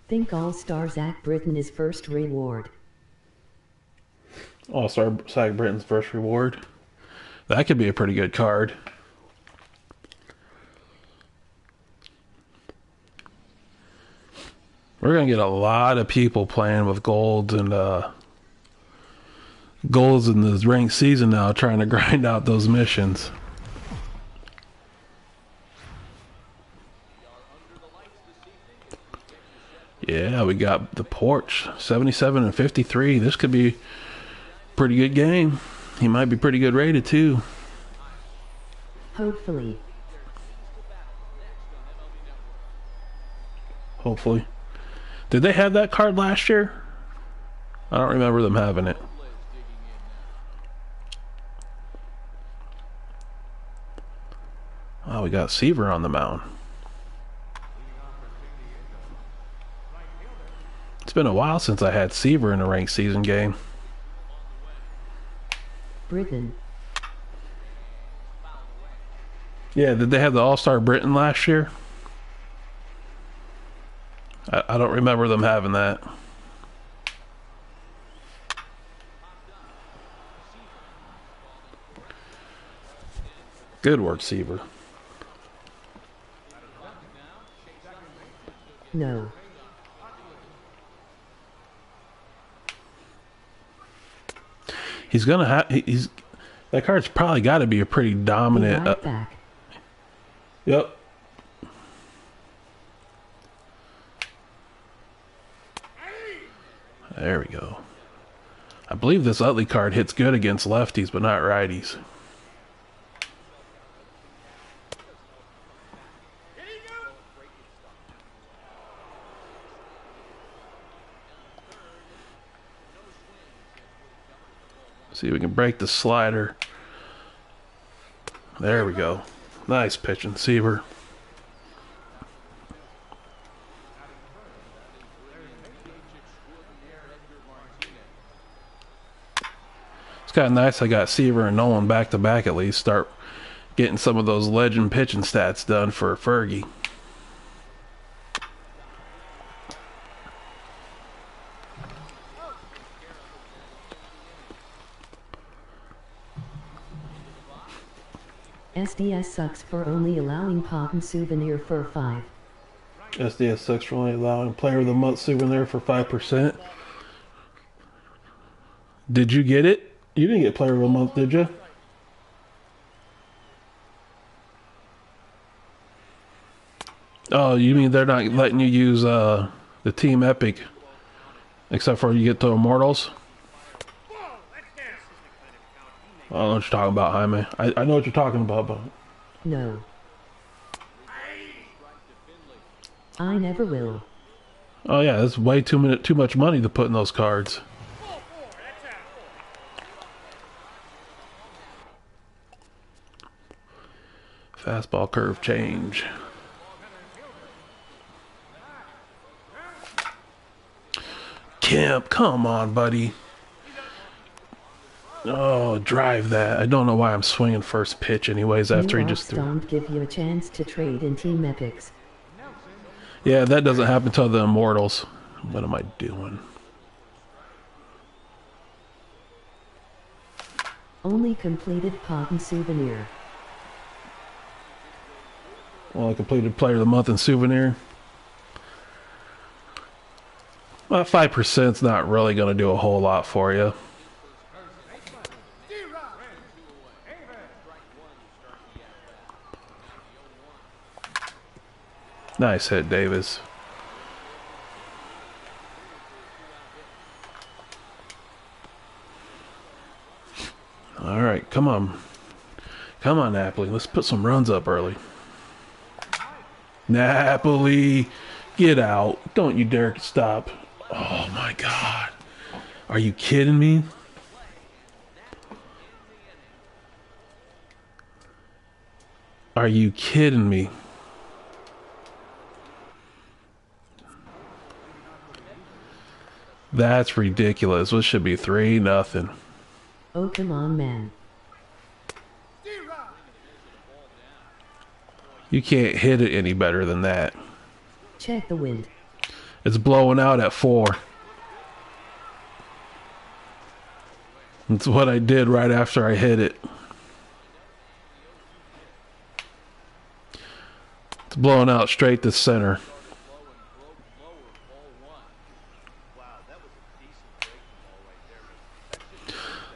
Think All-Star Zach Britton is first reward. All-Star Zach Britton's first reward. That could be a pretty good card. We're going to get a lot of people playing with golds and golds in this ranked season now, trying to grind out those missions. Yeah, we got the porch, 77 and 53. This could be a pretty good game. He might be pretty good rated too. Hopefully. Hopefully. Did they have that card last year? I don't remember them having it. Oh, we got Seaver on the mound. It's been a while since I had Seaver in a ranked season game. Britain. Yeah, did they have the All-Star Britain last year? I don't remember them having that. Good work, Seaver. No. He's gonna have. He's that card's probably got to be a pretty dominant. Be right back. Yep. There we go. I believe this Utley card hits good against lefties, but not righties. See if we can break the slider. There we go. Nice pitching, Seaver. It's kind of nice I got Seaver and Nolan back to back at least. Start getting some of those legend pitching stats done for Fergie. SDS sucks for only allowing pop and souvenir for 5. SDS sucks for only allowing Player of the Month souvenir for 5%. Did you get it? You didn't get Player of the Month, did you? Oh, you mean they're not letting you use the Team Epic, except for you get the Immortals? I don't know what you're talking about, Jaime. I know what you're talking about, but... No. I never will. Oh yeah, that's way too much money to put in those cards. Fastball curve change. Kemp, come on, buddy. Oh, drive that. I don't know why I'm swinging first pitch anyways after he just threw. Don't give you a chance to trade in Team Epics. Yeah, that doesn't happen till the Immortals. What am I doing? Only completed pop and souvenir. Well, I completed Player of the Month and souvenir. Well, 5%'s not really going to do a whole lot for you. Nice hit, Davis. All right, come on. Come on, Napoli. Let's put some runs up early. Napoli, get out. Don't you dare stop. Oh, my God. Are you kidding me? Are you kidding me? That's ridiculous. This should be 3-0. Oh, come on, man. You can't hit it any better than that. Check the wind. It's blowing out at 4. That's what I did right after I hit it. It's blowing out straight to center.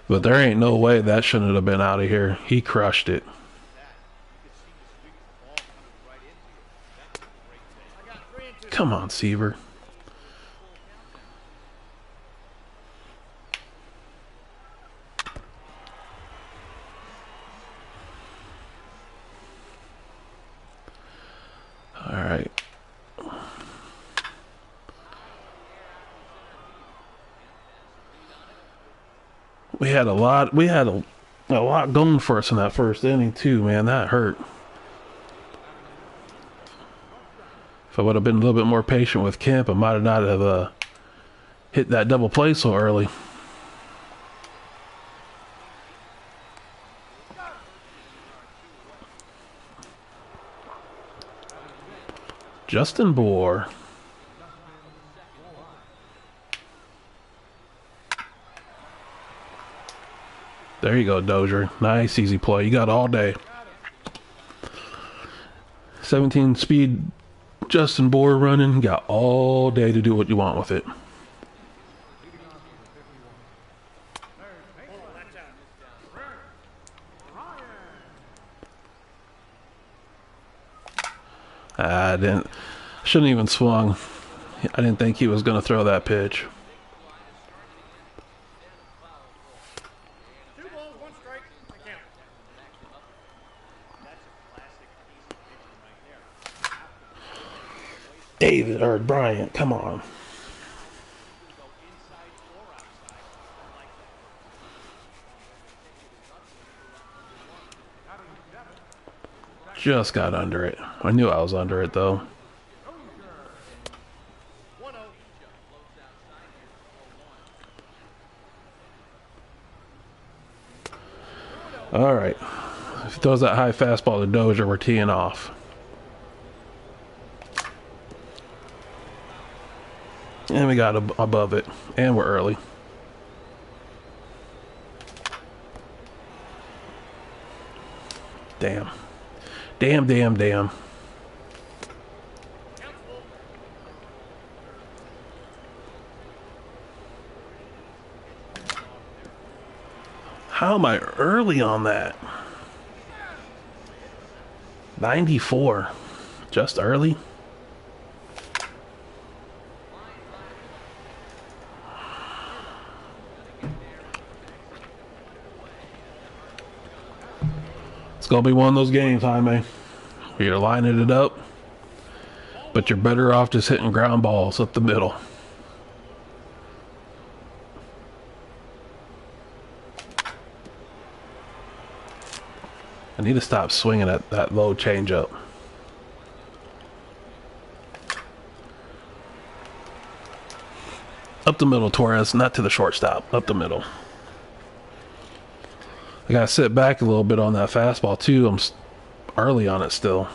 But there ain't no way that shouldn't have been out of here. He crushed it. Come on, Seaver. All right. We had a lot going for us in that first inning too, man. That hurt. If I would have been a little bit more patient with Kemp, I might have not have hit that double play so early. Justin Bohr. There you go, Dozier. Nice, easy play. You got all day. 17 speed Justin Bohr running. You got all day to do what you want with it. Shouldn't even swung. I didn't think he was going to throw that pitch. David or Bryant, come on. Just got under it. I knew I was under it though. All right. If he throws that high fastball to Dozier, we're teeing off. And we got above it. And we're early. Damn. Damn, damn, damn. How am I early on that? 94. Just early? It's going to be one of those games, Jaime. You're lining it up, but you're better off just hitting ground balls up the middle. I need to stop swinging at that low changeup. Up the middle, Torres, not to the shortstop. Up the middle. I gotta sit back a little bit on that fastball too. I'm early on it still.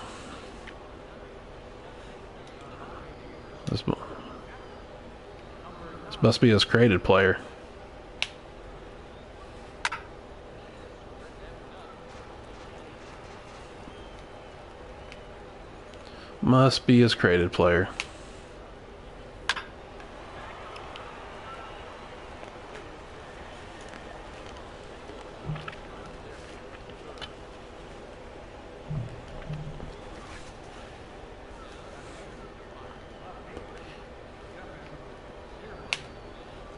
This must be his created player. Must be his created player.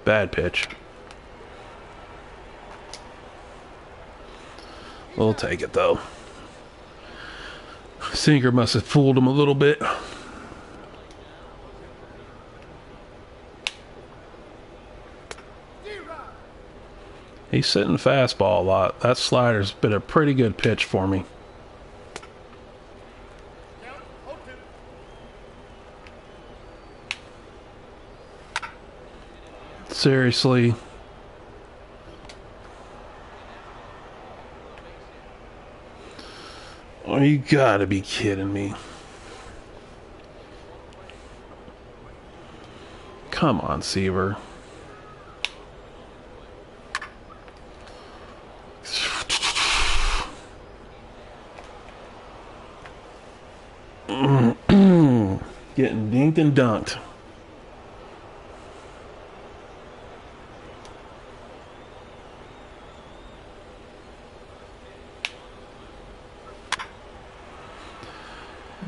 Bad pitch. We'll take it though. Sinker must have fooled him a little bit. He's sitting fastball a lot. That slider's been a pretty good pitch for me. Seriously. Oh, you gotta be kidding me. Come on, Seaver. Getting dinked and dunked.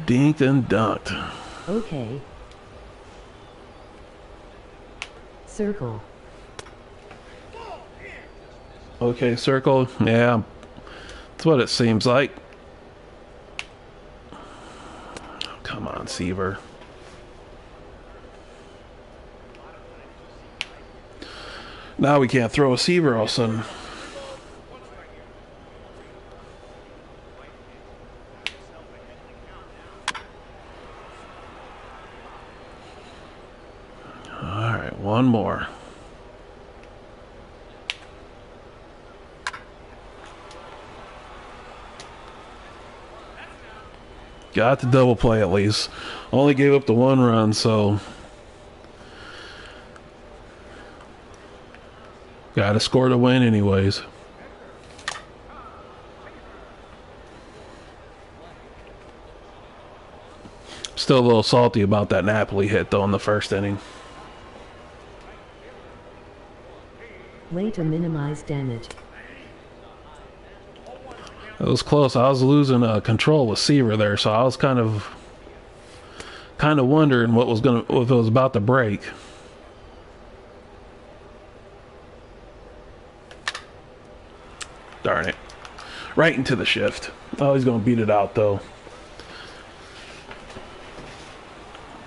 Dinked and dunked. Okay. Circle. Okay, circle. Yeah. That's what it seems like. Come on, Seaver. Now we can't throw a Seaver all of a sudden. Alright, one more. Got the double play at least. Only gave up the one run, so got to score to win anyways. Still a little salty about that Napoli hit though in the first inning. Way to minimize damage. It was close. I was losing control with Seaver there, so I was kind of wondering what was if it was about to break. Darn it. Right into the shift. Oh, he's going to beat it out, though.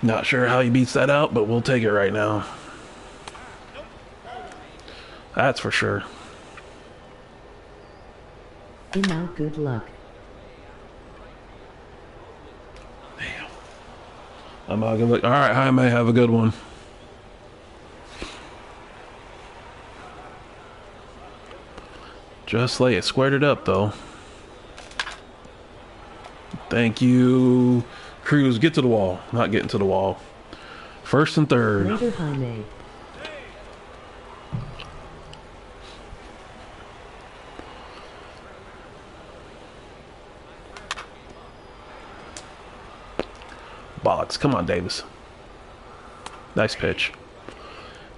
Not sure how he beats that out, but we'll take it right now. That's for sure. And now good luck. Damn. I'm not gonna look. All right, Jaime, have a good one. Just lay it. Squared it up, though. Thank you. Cruz, get to the wall. Not getting to the wall. First and third. Later, Jaime. Bollocks. Come on, Davis. Nice pitch.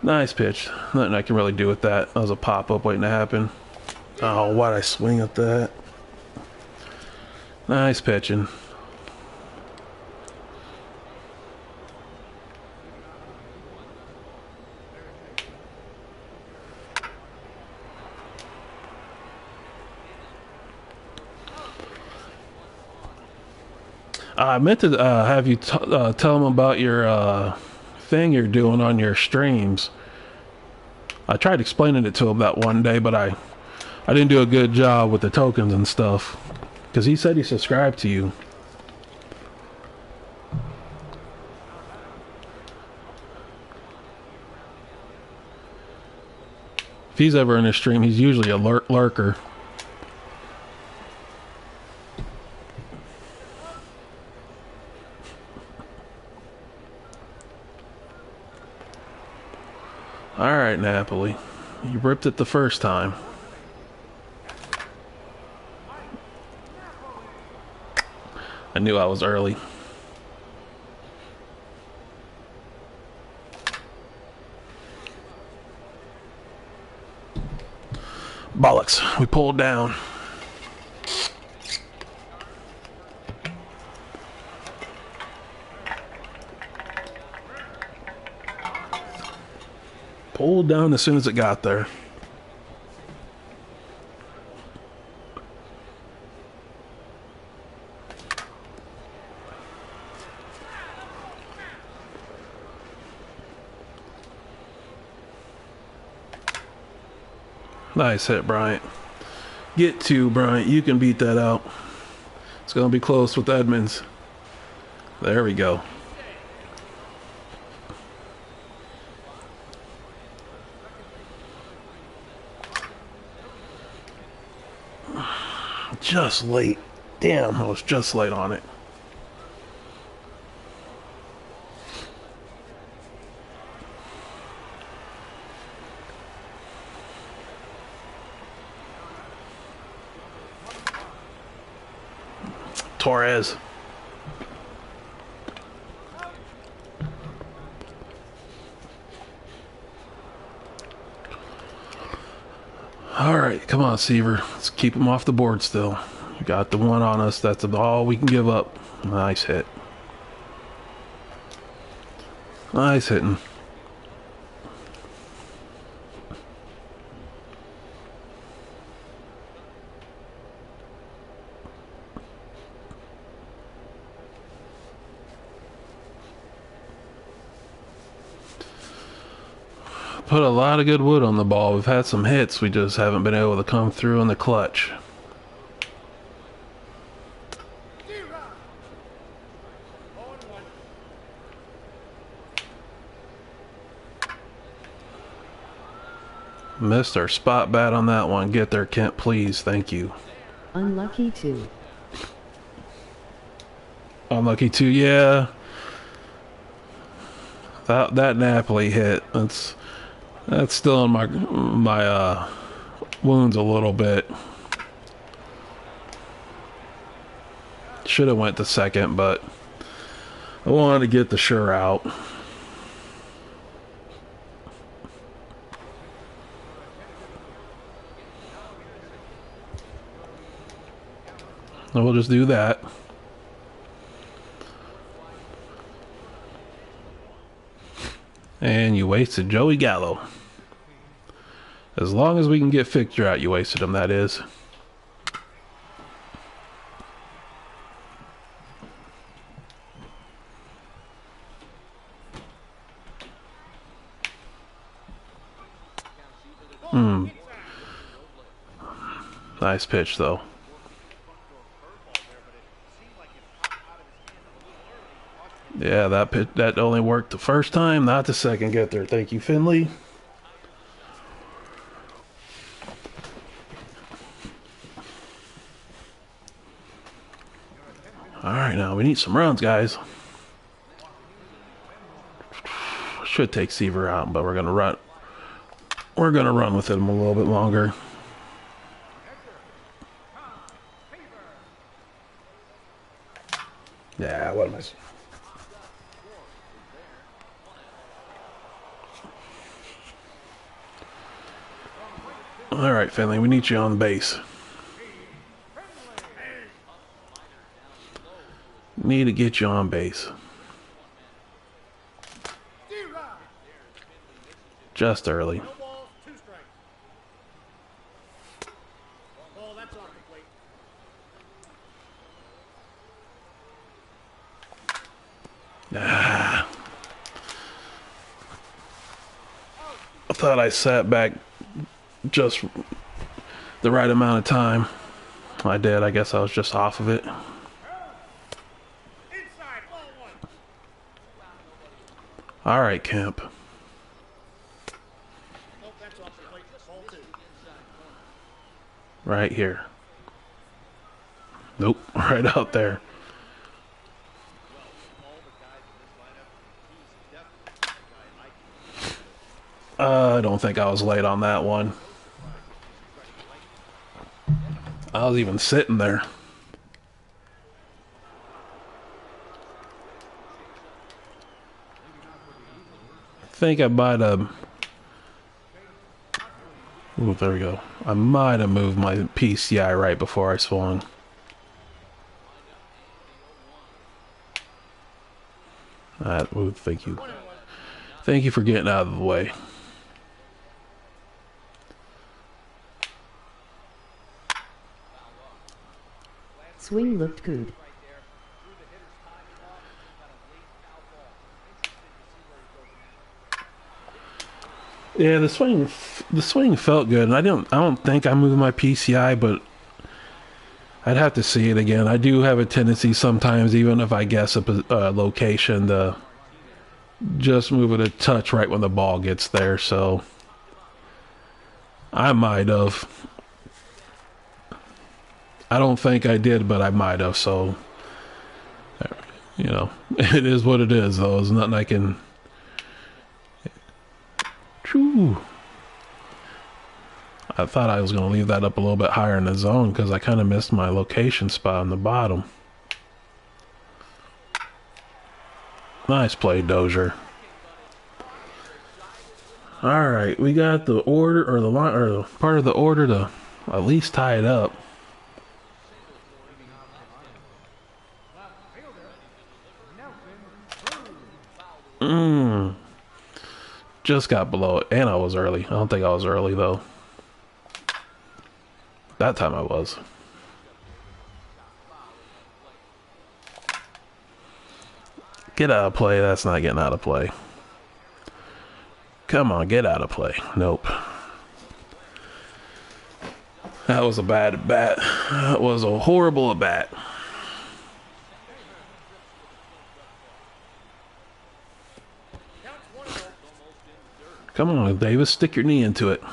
Nice pitch. Nothing I can really do with that. That was a pop-up waiting to happen. Oh, why'd I swing at that? Nice pitching. I meant to have you tell them about your thing you're doing on your streams. I tried explaining it to him that one day, but I didn't do a good job with the tokens and stuff. Because he said he subscribed to you. If he's ever in a stream, he's usually a lurker. Alright, Napoli. You ripped it the first time. I knew I was early. Bollocks. We pulled down. Pulled down as soon as it got there. Nice hit, Bryant. Get to Bryant. You can beat that out. It's going to be close with Edmonds. There we go. Just late. Damn, I was just late on it. Torres. come on, Seaver. Let's keep him off the board still. We got the one on us. That's all we can give up. Nice hit. Nice hitting. Put a lot of good wood on the ball. We've had some hits. We just haven't been able to come through in the clutch. Missed our spot bat on that one. Get there, Kent, please. Thank you. Unlucky 2. Unlucky 2, yeah. That Napoli hit. That's still in my wounds a little bit. Should have went to second, but I wanted to get the sure out. And we'll just do that. And you wasted Joey Gallo. As long as we can get Fixture out, you wasted him, that is. Nice pitch, though. Yeah, that only worked the first time, not the second get there. Thank you, Finley. All right, now we need some runs, guys. Should take Seaver out, but we're gonna run. We're gonna run with him a little bit longer. Yeah, what am I? All right, Finley, we need you on base. Need to get you on base. Just early. Ah. I thought I sat back just the right amount of time. I did. I guess I was just off of it. All right, Kemp. Right here. Nope, right out there. I don't think I was late on that one. I was even sitting there. I think I might have... Ooh, there we go. I might have moved my PCI right before I swung. Ooh, thank you. Thank you for getting out of the way. Swing looked good. Yeah, the swing felt good, and I don't think I moved my PCI, but I'd have to see it again. I do have a tendency sometimes, even if I guess a location, to just move it a touch right when the ball gets there. So I might have. I don't think I did, but I might have. So, you know, it is what it is, though. There's nothing I can... Whew. I thought I was going to leave that up a little bit higher in the zone because I kind of missed my location spot on the bottom. Nice play, Dozier. All right, we got the order, or the line, or part of the order to At least tie it up. Just got below it, and I was early. I don't think I was early though. That time I was. Get out of play. That's not getting out of play. Come on, get out of play. Nope. That was a bad bat. That was a horrible bat. Come on, Davis, stick your knee into it.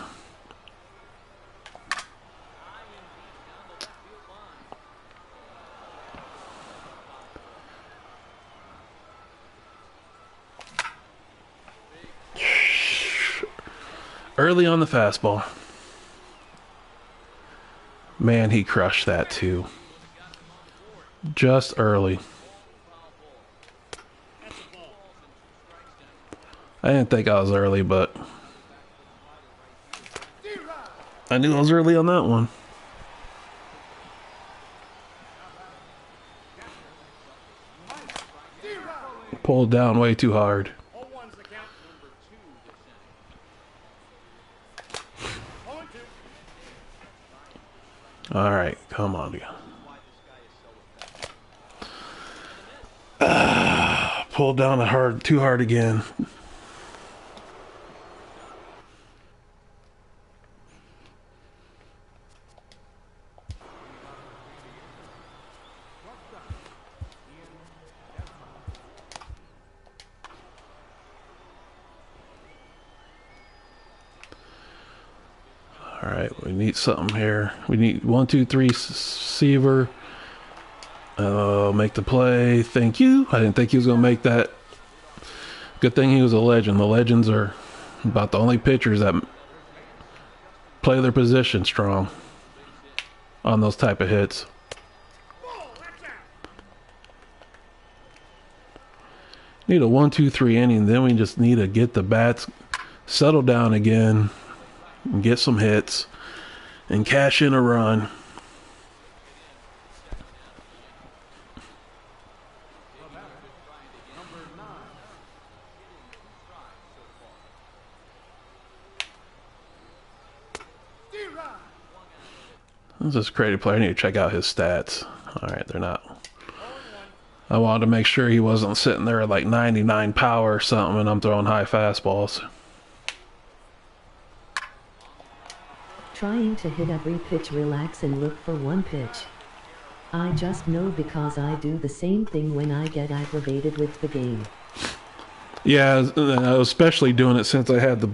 Early on the fastball. Man, he crushed that too. Just early. I didn't think I was early, but I knew I was early on that one. Pulled down way too hard. All right, come on. Pulled down too hard again. All right, we need something here. We need 1, 2, 3 receiver. Make the play. Thank you. I didn't think he was going to make that. Good thing he was a legend. The legends are about the only pitchers that play their position strong on those type of hits. Need a 1, 2, 3 inning. Then we just need to get the bats settle down again and get some hits and cash in a run. This is a crazy player. I need to check out his stats. All right, they're not. I wanted to make sure he wasn't sitting there at like 99 power or something and I'm throwing high fastballs. Trying to hit every pitch, relax and look for one pitch. I just know because I do the same thing when I get aggravated with the game. Yeah, I was especially doing it since I had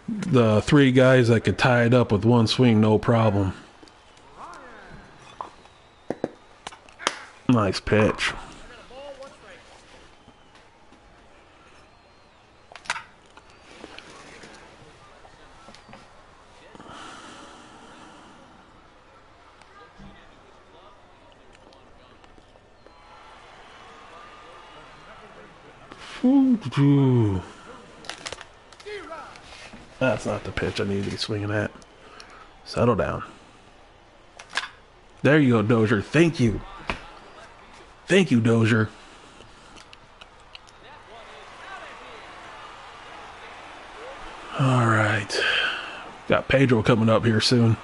the 3 guys that could tie it up with one swing, no problem. Nice pitch. Ooh. That's not the pitch I need to be swinging at. Settle down. There you go, Dozier. Thank you. Thank you, Dozier. All right. Got Pedro coming up here soon.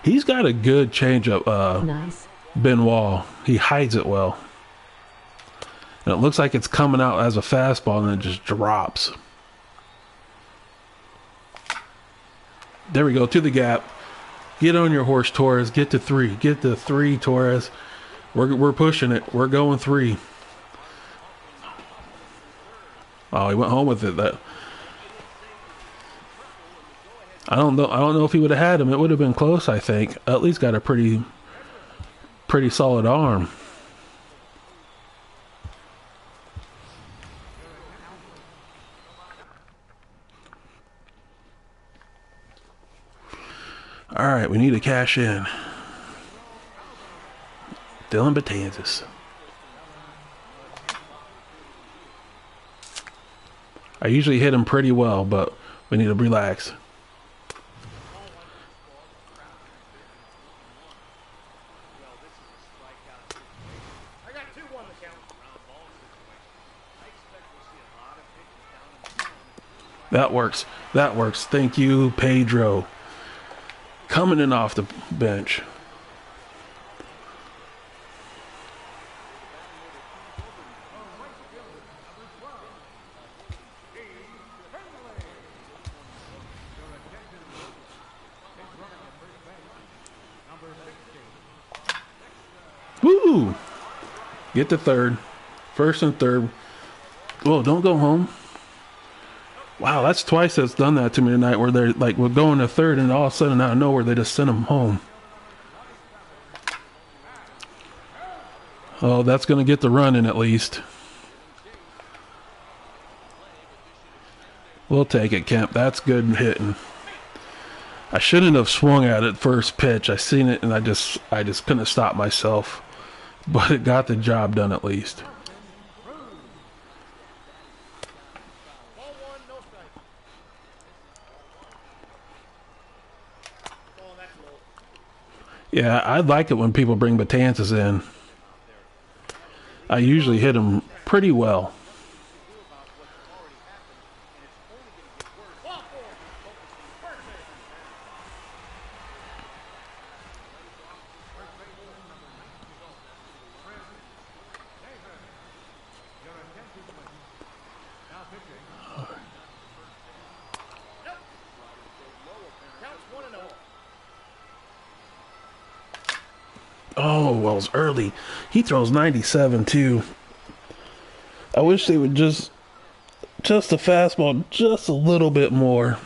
He's got a good changeup. Nice. Benoit. He hides it well. And it looks like it's coming out as a fastball and then it just drops. There we go, to the gap. Get on your horse, Torres. Get to 3. Get to 3, Torres. We're pushing it. We're going 3. Oh, he went home with it. I don't know if he would have had him. It would have been close, I think. At least got a pretty solid arm. All right, we need to cash in. Dylan Betances. I usually hit him pretty well, but we need to relax. That works. That works. Thank you, Pedro. Coming in off the bench. Woo! Get to third. First and third. Whoa, don't go home. Wow, that's twice that's done that to me tonight, where they're like, we're going to third, and all of a sudden out of nowhere they just send them home. Oh, that's going to get the run in at least. We'll take it, Kemp. That's good hitting. I shouldn't have swung at it first pitch. I seen it and I just couldn't stop myself. But it got the job done at least. Yeah, I like it when people bring Betances in. I usually hit them pretty well. Oh, well, it's early. He throws 97 too. I wish they would just the fastball just a little bit more.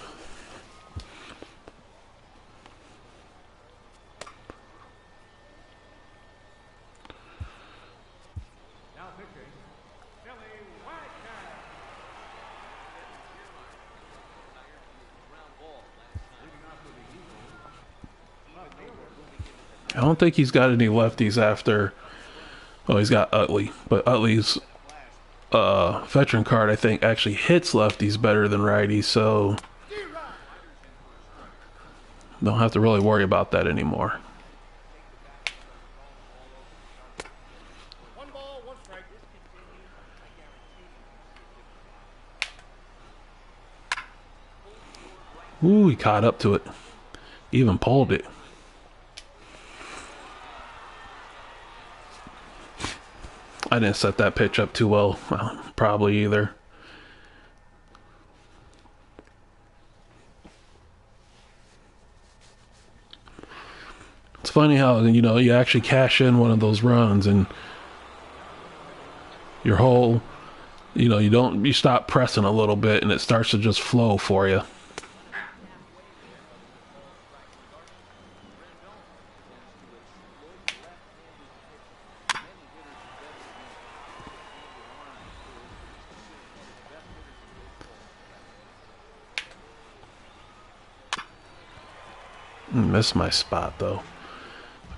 I don't think he's got any lefties after. Oh, he's got Utley, but Utley's veteran card, I think, actually hits lefties better than righties, so don't have to really worry about that anymore. Ooh, he caught up to it. Even pulled it. I didn't set that pitch up too well. Probably either. It's funny how, you know, you actually cash in one of those runs and your whole, you know, you stop pressing a little bit and it starts to just flow for you. Missed my spot though.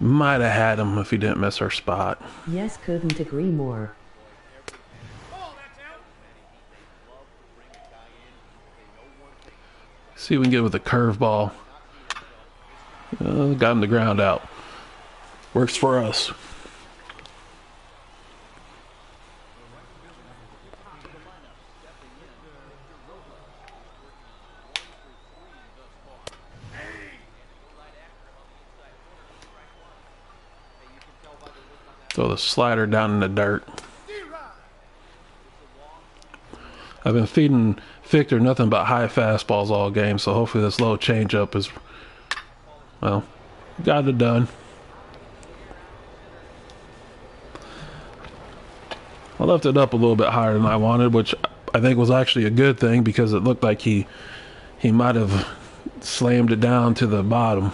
Might have had him if he didn't miss our spot. Yes, couldn't agree more. See if we can get with a curveball. Got him the ground out. Works for us. Throw the slider down in the dirt. I've been feeding Victor nothing but high fastballs all game, so hopefully this low changeup is, well, got it done. I left it up a little bit higher than I wanted, which I think was actually a good thing because it looked like he might have slammed it down to the bottom.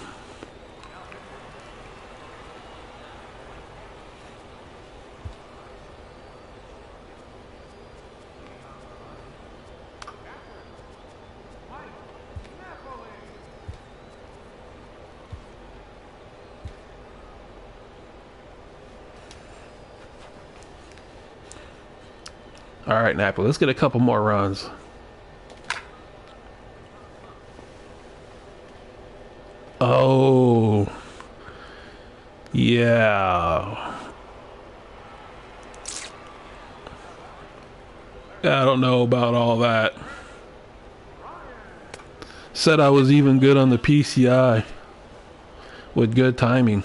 All right, Napoli, let's get a couple more runs. Oh, yeah. I don't know about all that. Said I was even good on the PCI with good timing.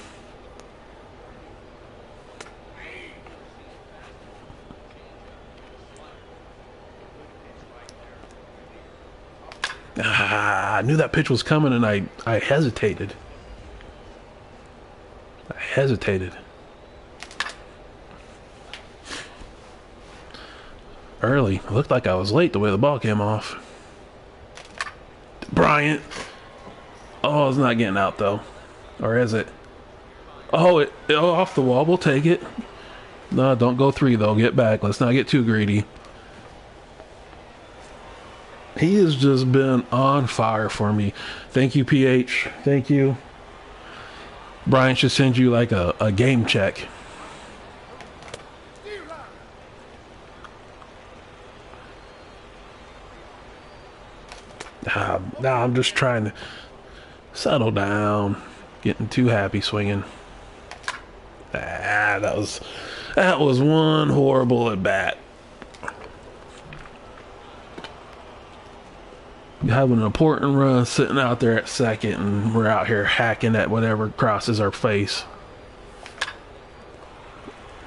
I knew that pitch was coming and I hesitated. Early. It looked like I was late the way the ball came off. Bryant. Oh, it's not getting out though. Or is it? Oh, off the wall. We'll take it. No, don't go 3 though. Get back. Let's not get too greedy. He has just been on fire for me. Thank you, PH. Thank you. Brian should send you like a game check. Now I'm just trying to settle down. Getting too happy swinging. That was one horrible at bat. Having an important run sitting out there at second, and we're out here hacking at whatever crosses our face.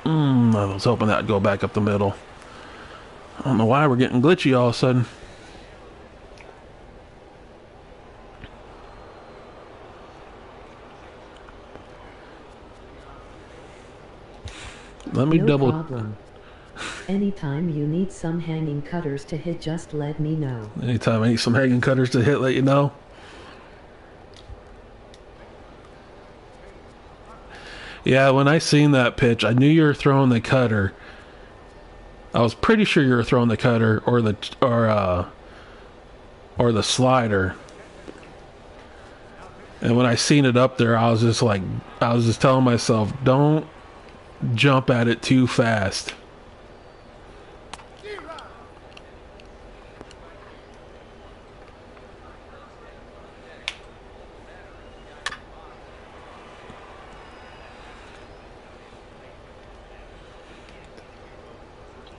I was hoping that'd go back up the middle. I don't know why we're getting glitchy all of a sudden. Let me double. Problem. Anytime you need some hanging cutters to hit, just let me know. Anytime I need some hanging cutters to hit, let you know. Yeah, when I seen that pitch, I knew you were throwing the cutter. I was pretty sure you were throwing the cutter or the slider. And when I seen it up there, I was just telling myself, don't jump at it too fast.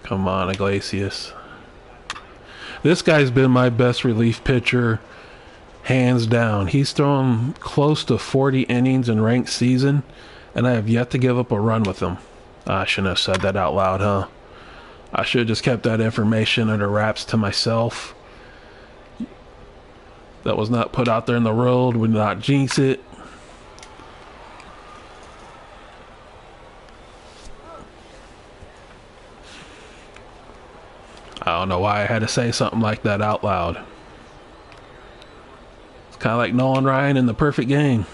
Come on, Iglesias. This guy's been my best relief pitcher, hands down. He's thrown close to 40 innings in ranked season, and I have yet to give up a run with him. I shouldn't have said that out loud, huh? I should have just kept that information under wraps to myself. That was not put out there in the world. Would not jinx it. I don't know why I had to say something like that out loud. It's kind of like Nolan Ryan in The Perfect Game.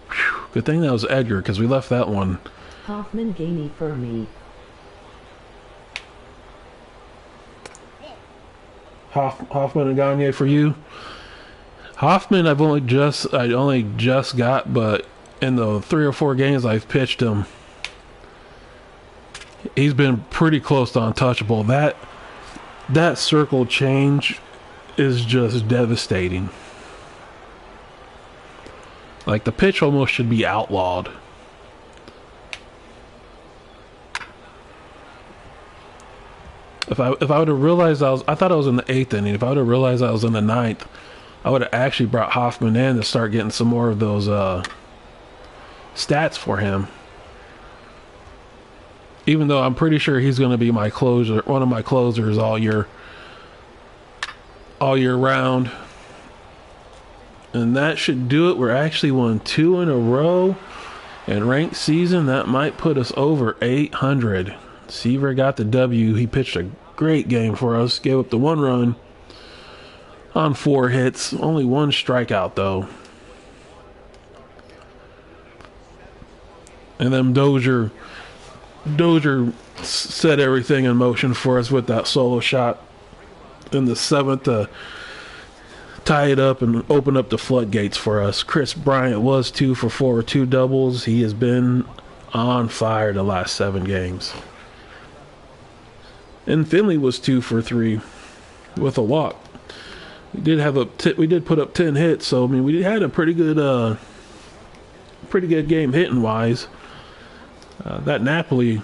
Whew. Good thing that was Edgar, because we left that one. Hoffman Gainey for me. Hoffman and Gagne for you. Hoffman, I only just got, but in the 3 or 4 games I've pitched him, he's been pretty close to untouchable. That circle change is just devastating. Like, the pitch almost should be outlawed. If I would have realized I thought I was in the 8th inning. If I would have realized I was in the 9th, I would have actually brought Hoffman in to start getting some more of those stats for him. Even though I'm pretty sure he's going to be my closer, one of my closers all year round. And that should do it. We're actually won 2 in a row in ranked season. That might put us over 800. Seaver got the W. He pitched a great game for us. Gave up the 1 run on 4 hits. Only 1 strikeout though. And then Dozier set everything in motion for us with that solo shot in the 7th to tie it up and open up the floodgates for us. Chris Bryant was 2 for 4 with 2 doubles. He has been on fire the last 7 games. And Finley was 2 for 3 with a walk. We did put up 10 hits, so I mean we had a pretty good game hitting wise. That Napoli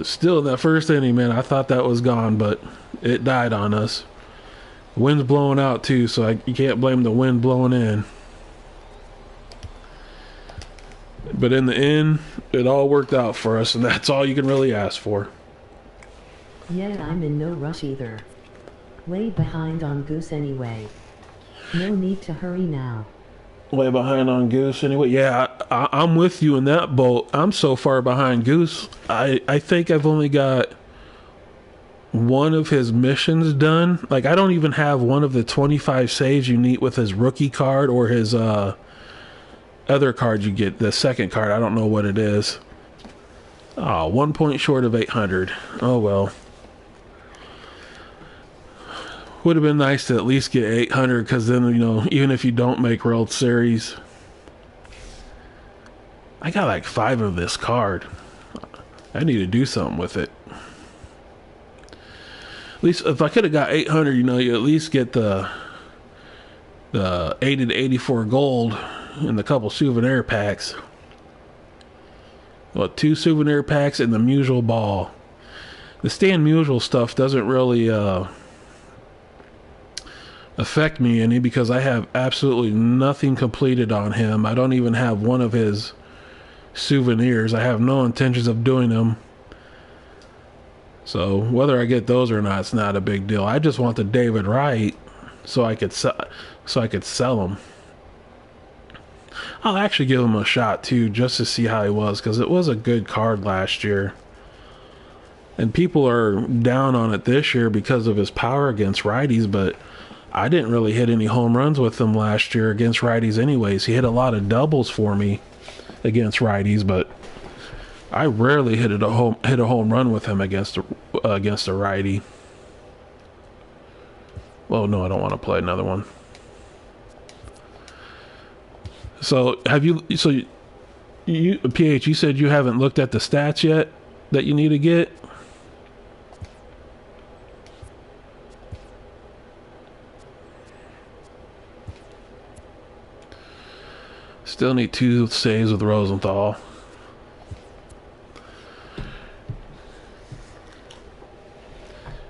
still in that first inning, man. I thought that was gone, but it died on us. Wind's blowing out too, so you can't blame the wind blowing in. But in the end, it all worked out for us, and that's all you can really ask for. Yeah, I'm in no rush either. Way behind on Goose anyway. No need to hurry now. Way behind on Goose anyway. Yeah, I'm with you in that boat. I'm so far behind Goose. I think I've only got one of his missions done. Like, I don't even have one of the 25 saves you need with his rookie card or his other card you get, the second card. I don't know what it is. Oh, 1 point short of 800. Oh well. Would have been nice to at least get 800, because then, you know, even if you don't make World Series. I got like 5 of this card. I need to do something with it. At least if I could have got 800, you know, you at least get the 80 to 84 gold and the couple souvenir packs. Well, 2 souvenir packs and the Musial ball. The Stan Musial stuff doesn't really affect me any, because I have absolutely nothing completed on him. I don't even have one of his souvenirs. I have no intentions of doing them. So whether I get those or not, it's not a big deal. I just want the David Wright so I could sell them. I'll actually give him a shot too, just to see how he was, because it was a good card last year. And people are down on it this year because of his power against righties, but I didn't really hit any home runs with him last year against righties anyways. He hit a lot of doubles for me against righties, but I rarely hit a home run with him against a righty. Well, no, I don't want to play another one. So you PH, you said you haven't looked at the stats yet that you need to get? Still need 2 saves with Rosenthal.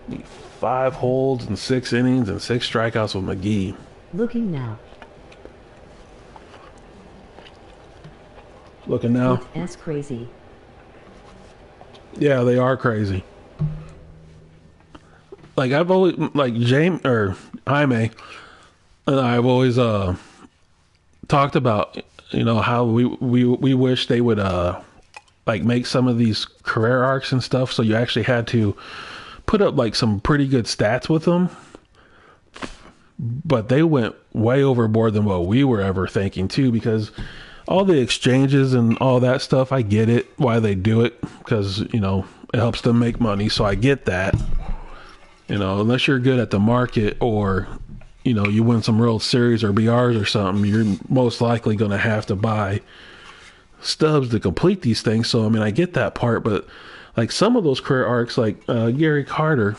Need 5 holds and 6 innings and 6 strikeouts with McGee. Looking now. Looking now. It's crazy. Yeah, they are crazy. Like, I've always, like, Jaime and I've always talked about, you know, how we wish they would like make some of these career arcs and stuff, so you actually had to put up like some pretty good stats with them. But they went way overboard than what we were ever thinking too, because all the exchanges and all that stuff, I get it why they do it, because, you know, it helps them make money, so I get that. You know, unless you're good at the market, or, you know, you win some World Series or BRs or something, you're most likely going to have to buy stubs to complete these things. So, I mean, I get that part, but like some of those career arcs, like Gary Carter,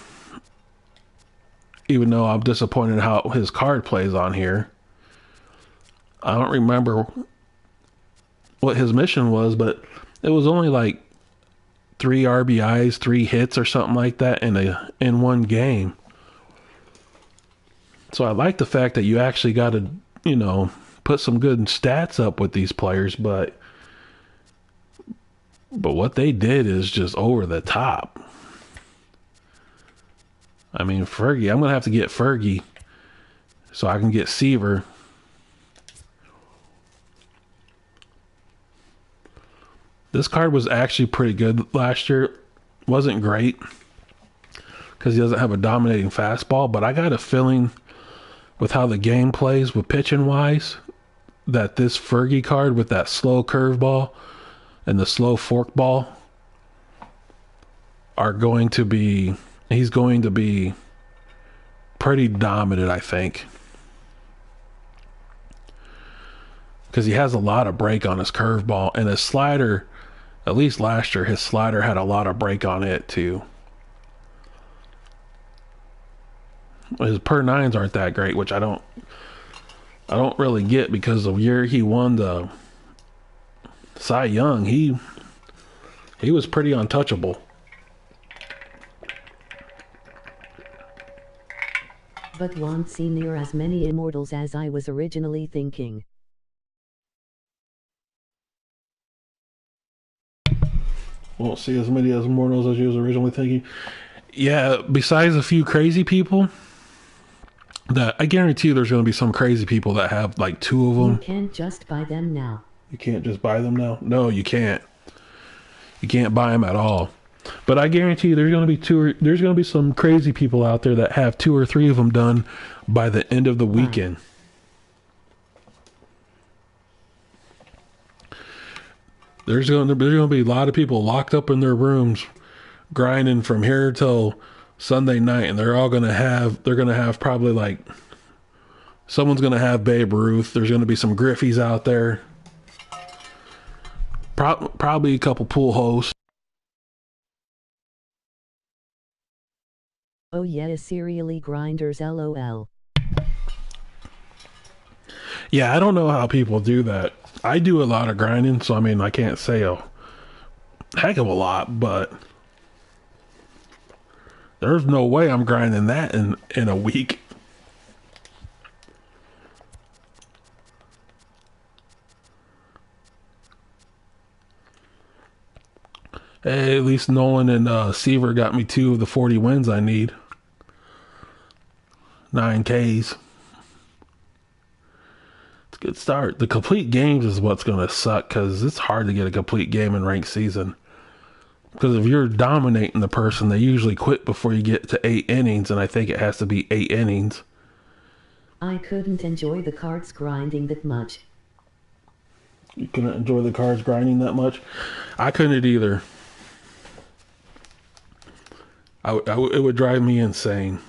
even though I'm disappointed how his card plays on here, I don't remember what his mission was, but it was only like 3 RBIs, 3 hits or something like that in one game. So I like the fact that you actually got to, you know, put some good stats up with these players, but what they did is just over the top. I mean, Fergie, I'm going to have to get Fergie so I can get Seaver. This card was actually pretty good last year. Wasn't great because he doesn't have a dominating fastball, but I got a feeling with how the game plays with pitching wise that this Fergie card with that slow curveball and the slow forkball he's going to be pretty dominant, I think. Because he has a lot of break on his curveball, and his slider, at least last year, his slider had a lot of break on it too. His per nines aren't that great, which I don't really get, because the year he won the Cy Young, he was pretty untouchable. but won't see near as many immortals as I was originally thinking. Won't see as many as immortals as you was originally thinking. Yeah, besides a few crazy people, that I guarantee you there's going to be some crazy people that have like 2 of them. You can't just buy them now. You can't just buy them now? No, you can't. You can't buy them at all. But I guarantee you there's going to be some crazy people out there that have 2 or 3 of them done by the end of the weekend. There's going to be a lot of people locked up in their rooms grinding from here till Sunday night, and they're going to have probably like, someone's going to have Babe Ruth. There's going to be some Griffies out there. Probably a couple pool hosts. Oh yeah, serially grinders LOL. Yeah, I don't know how people do that. I do a lot of grinding, so I mean, I can't say a heck of a lot, but there's no way I'm grinding that in a week. Hey, at least Nolan and Seaver got me 2 of the 40 wins I need. 9 Ks. It's a good start. The complete games is what's going to suck, because it's hard to get a complete game in ranked season. Because if you're dominating the person, they usually quit before you get to 8 innings, and I think it has to be 8 innings. I couldn't enjoy the cards grinding that much. You couldn't enjoy the cards grinding that much? I couldn't either. It would drive me insane.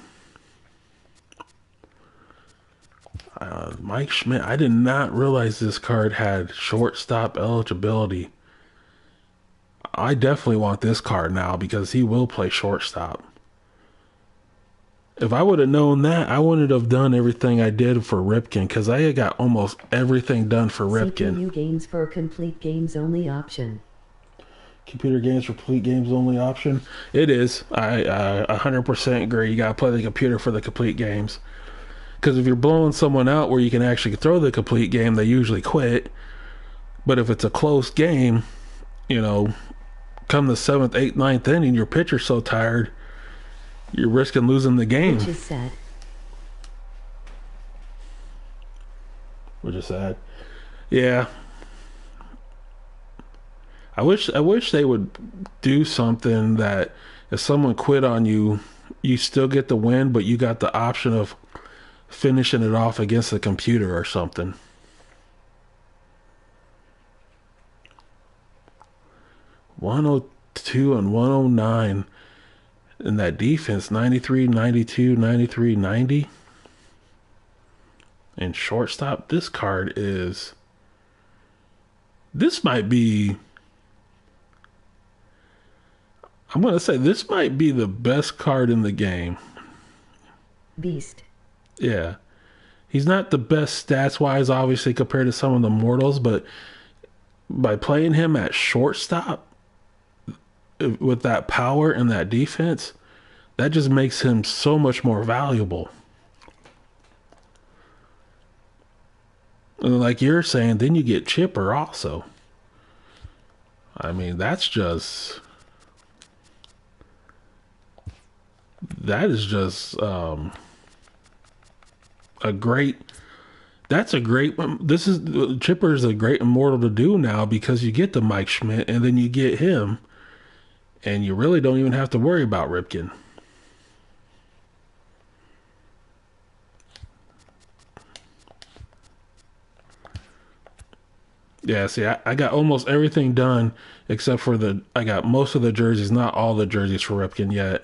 Mike Schmidt, I did not realize this card had shortstop eligibility. I definitely want this card now because he will play shortstop. If I would have known that, I wouldn't have done everything I did for Ripken, because I had got almost everything done for Ripken. CPU games for complete games only option. Computer games for complete games only option? It is. I 100% agree. You got to play the computer for the complete games. Because if you're blowing someone out where you can actually throw the complete game, they usually quit. But if it's a close game, you know, come the 7th, 8th, 9th inning, your pitcher's so tired, you're risking losing the game. Which is sad. Which is sad. Yeah. I wish they would do something that if someone quit on you, you still get the win, but you got the option of finishing it off against the computer or something. .102 and 109 in that defense. 93, 92, 93, 90. And shortstop, this card is... This might be... I'm going to say this might be the best card in the game. Beast. Yeah. He's not the best stats-wise, obviously, compared to some of the mortals, but by playing him at shortstop, with that power and that defense, that just makes him so much more valuable. And like you're saying, then you get Chipper also. I mean, that's just... That is just a great... That's a great... Chipper's a great immortal to do now because you get the Mike Schmidt and then you get him. And you really don't even have to worry about Ripken. Yeah, see, I got almost everything done except for I got most of the jerseys, not all the jerseys for Ripken yet.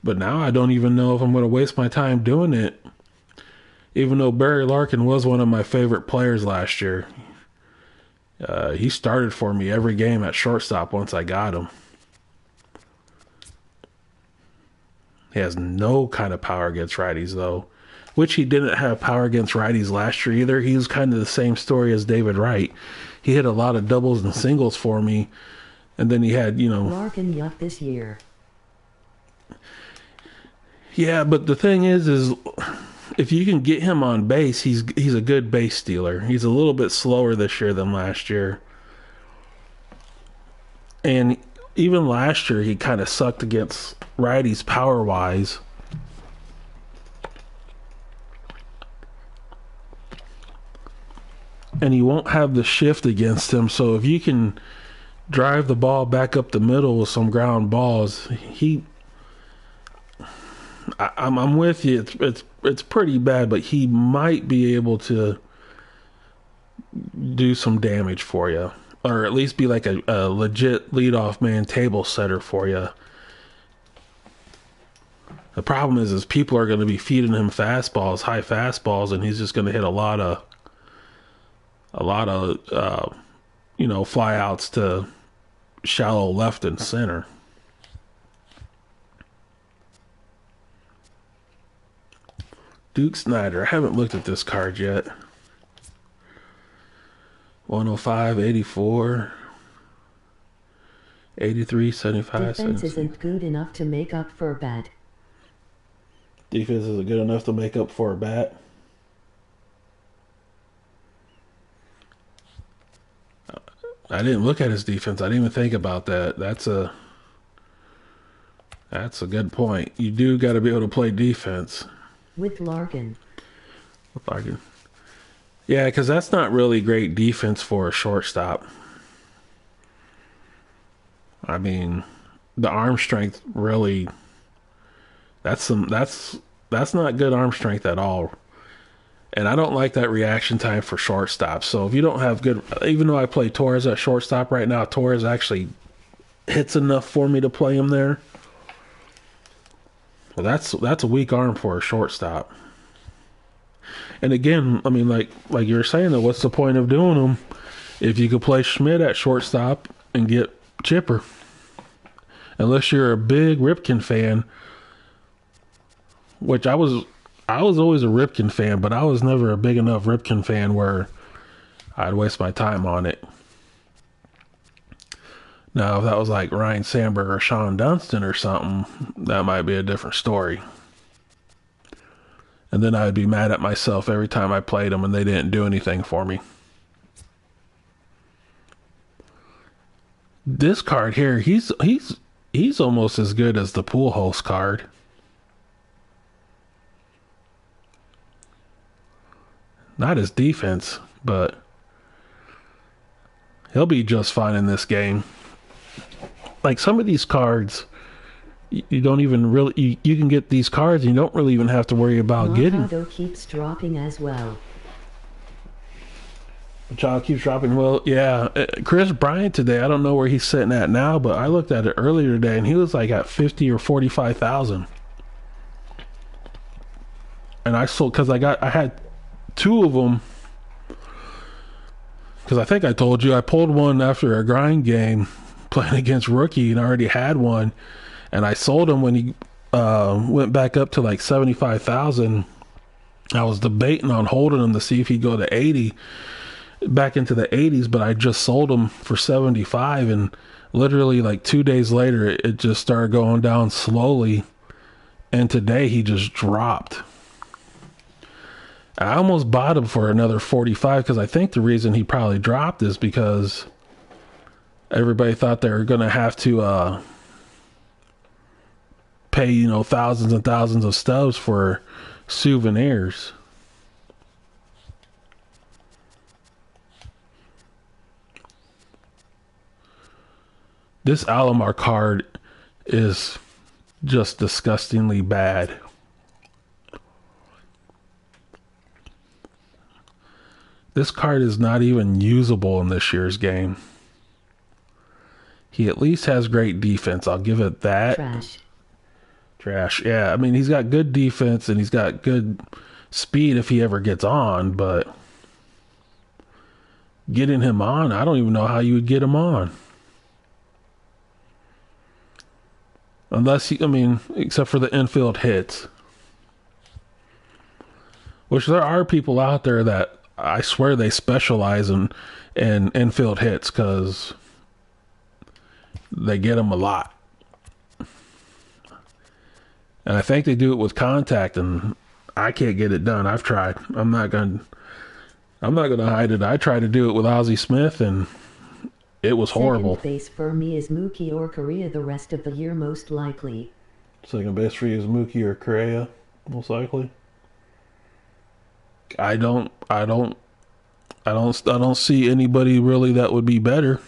But now I don't even know if I'm going to waste my time doing it. Even though Barry Larkin was one of my favorite players last year. He started for me every game at shortstop once I got him. He has no kind of power against righties, though. Which he didn't have power against righties last year either. He was kind of the same story as David Wright. He hit a lot of doubles and singles for me. And then he had, Larkin yuck this year. Yeah, but the thing is if you can get him on base, he's a good base stealer. He's a little bit slower this year than last year. And even last year, he kind of sucked against righties power-wise. And he won't have the shift against him. So if you can drive the ball back up the middle with some ground balls, I'm with you. It's pretty bad, but he might be able to do some damage for you, or at least be like a legit leadoff man table setter for you. The problem is people are going to be feeding him fastballs, high fastballs, and he's just going to hit a lot of fly outs to shallow left and center. Duke Snyder. I haven't looked at this card yet. 105, 84, 83, 75. Defense isn't good enough to make up for a bat. Defense isn't good enough to make up for a bat. I didn't look at his defense. I didn't even think about that. That's a good point. You do got to be able to play defense. With Larkin. Yeah, because that's not really great defense for a shortstop. I mean, the arm strength really, that's not good arm strength at all. And I don't like that reaction time for shortstop. So if you don't have good, even though I play Torres at shortstop right now, Torres actually hits enough for me to play him there. Well, that's a weak arm for a shortstop. And again, I mean, like you were saying, though, what's the point of doing them if you could play Schmidt at shortstop and get Chipper? Unless you're a big Ripken fan, which I was always a Ripken fan, but I was never a big enough Ripken fan where I'd waste my time on it. Now, if that was like Ryan Sandberg or Sean Dunston or something, that might be a different story. And then I'd be mad at myself every time I played them and they didn't do anything for me. This card here, he's almost as good as the Pujols card. Not his defense, but he'll be just fine in this game. Like some of these cards, you don't even really, you can get these cards and you don't really even have to worry about getting. Machado keeps dropping as well. Machado keeps dropping. Well, yeah. Chris Bryant today, I don't know where he's sitting at now, but I looked at it earlier today and he was like at 50 or 45,000. And I sold, because I had two of them. Because I think I told you I pulled one after a grind game playing against rookie and I already had one. And I sold him when he went back up to like 75,000. I was debating on holding him to see if he'd go to 80, back into the 80s, but I just sold him for 75. And literally like 2 days later, it just started going down slowly. And today he just dropped. I almost bought him for another 45 because I think the reason he probably dropped is because everybody thought they were going to have to pay, thousands and thousands of stubs for souvenirs. This Alomar card is just disgustingly bad. This card is not even usable in this year's game. He at least has great defense. I'll give it that. Trash. Yeah, I mean, he's got good defense and he's got good speed if he ever gets on, but getting him on, I don't even know how you would get him on. Unless except for the infield hits. Which there are people out there that I swear they specialize in infield hits because they get them a lot. And I think they do it with contact, and I can't get it done. I've tried. I'm not gonna hide it. I tried to do it with Ozzie Smith, and it was horrible. Second base for me is Mookie or Correa the rest of the year, most likely. Second base for you is Mookie or Correa, most likely. I don't see anybody really that would be better.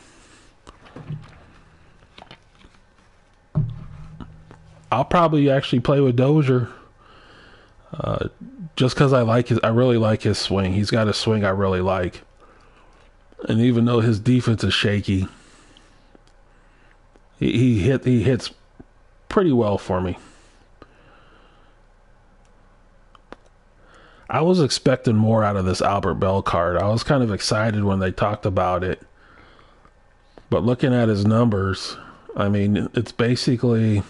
I'll probably actually play with Dozier, just because I really like his swing. He's got a swing I really like, and even though his defense is shaky, he hits pretty well for me. I was expecting more out of this Albert Bell card. I was kind of excited when they talked about it, but looking at his numbers, I mean, it's basically.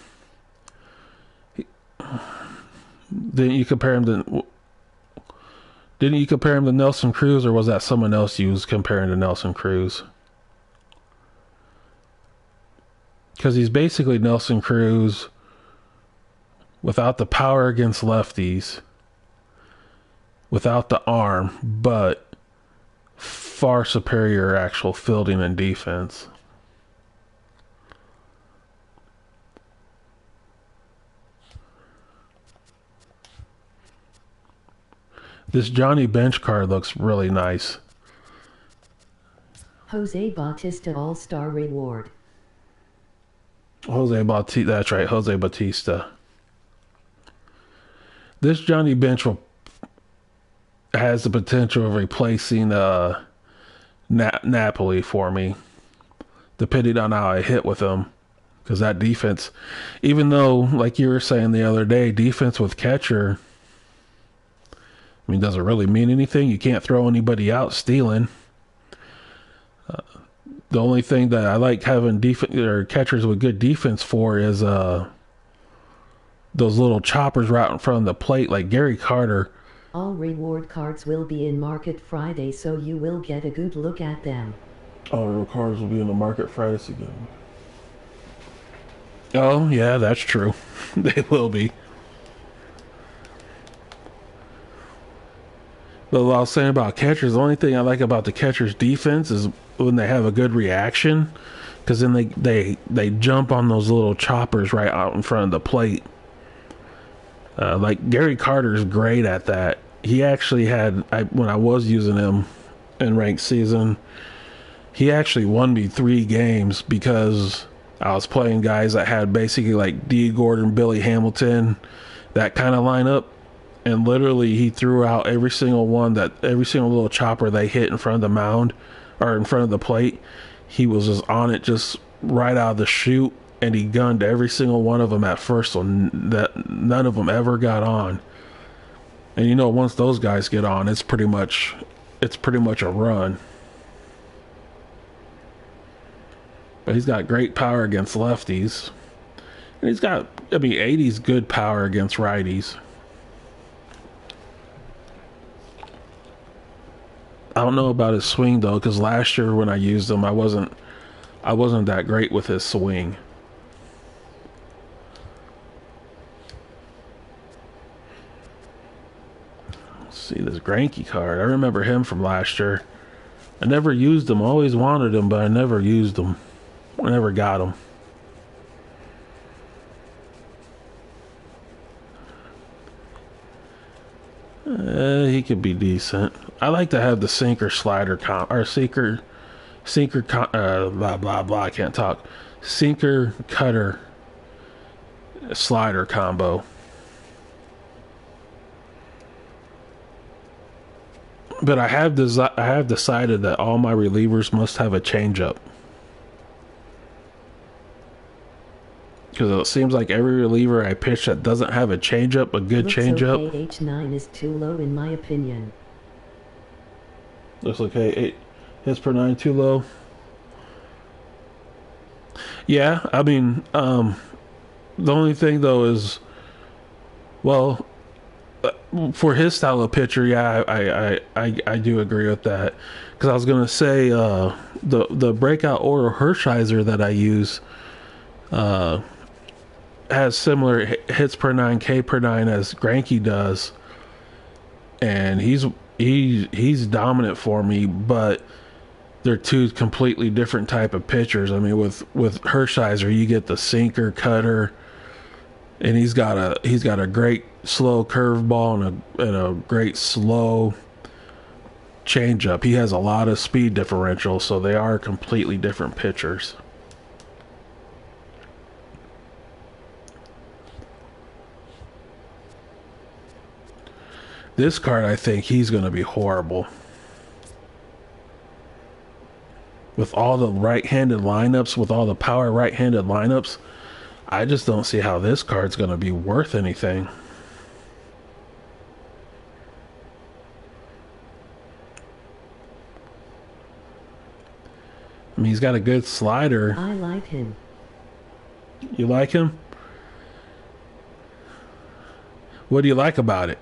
Didn't you compare him to Nelson Cruz, or was that someone else you was comparing to Nelson Cruz? Because he's basically Nelson Cruz without the power against lefties, without the arm, but far superior actual fielding and defense. This Johnny Bench card looks really nice. Jose Bautista All-Star Reward. Jose Bautista, that's right, Jose Bautista. This Johnny Bench has the potential of replacing Napoli for me, depending on how I hit with him. Because that defense, even though, like you were saying the other day, defense with catcher, I mean, does it really mean anything? You can't throw anybody out stealing. The only thing that I like having defense or catchers with good defense for is those little choppers right in front of the plate, like Gary Carter. All reward cards will be in market Friday, so you will get a good look at them. All reward cards will be in the market Friday again. Oh, yeah, that's true. They will be. But what I was saying about catchers, the only thing I like about the catcher's defense is when they have a good reaction, because then they jump on those little choppers right out in front of the plate. Like Gary Carter's great at that. He actually when I was using him in ranked season, he actually won me 3 games because I was playing guys that had basically like D. Gordon, Billy Hamilton, that kind of lineup. And literally, he threw out every single little chopper they hit in front of the mound or in front of the plate. He was just on it, just right out of the chute, and he gunned every single one of them at first, so that none of them ever got on. And you know, once those guys get on, it's pretty much a run. But he's got great power against lefties, and he's got, 80's good power against righties. I don't know about his swing though, because last year when I used him, I wasn't that great with his swing. Let's see this Greinke card. I remember him from last year. I never used him. I always wanted him, but I never used him. I never got him. He could be decent. I like to have the sinker slider sinker blah blah blah. I can't talk. Sinker cutter slider combo. But I have decided that all my relievers must have a changeup. Because it seems like every reliever I pitch that doesn't have a changeup, a good changeup. Okay, H9 is too low in my opinion. Looks okay. 8 hits per 9 too low. Yeah, I mean, the only thing though is, well, for his style of pitcher, yeah, I do agree with that. Because I was gonna say the breakout Oro Hershiser that I use. has similar hits per nine, K per nine as Greinke does, and he's dominant for me. But they're two completely different type of pitchers. I mean, with Hershiser, you get the sinker cutter, and he's got a great slow curveball and a great slow changeup. He has a lot of speed differential, so they are completely different pitchers. This card, I think he's going to be horrible. With all the right-handed lineups, with all the power right-handed lineups, I just don't see how this card's going to be worth anything. I mean, he's got a good slider. I like him. You like him? What do you like about it?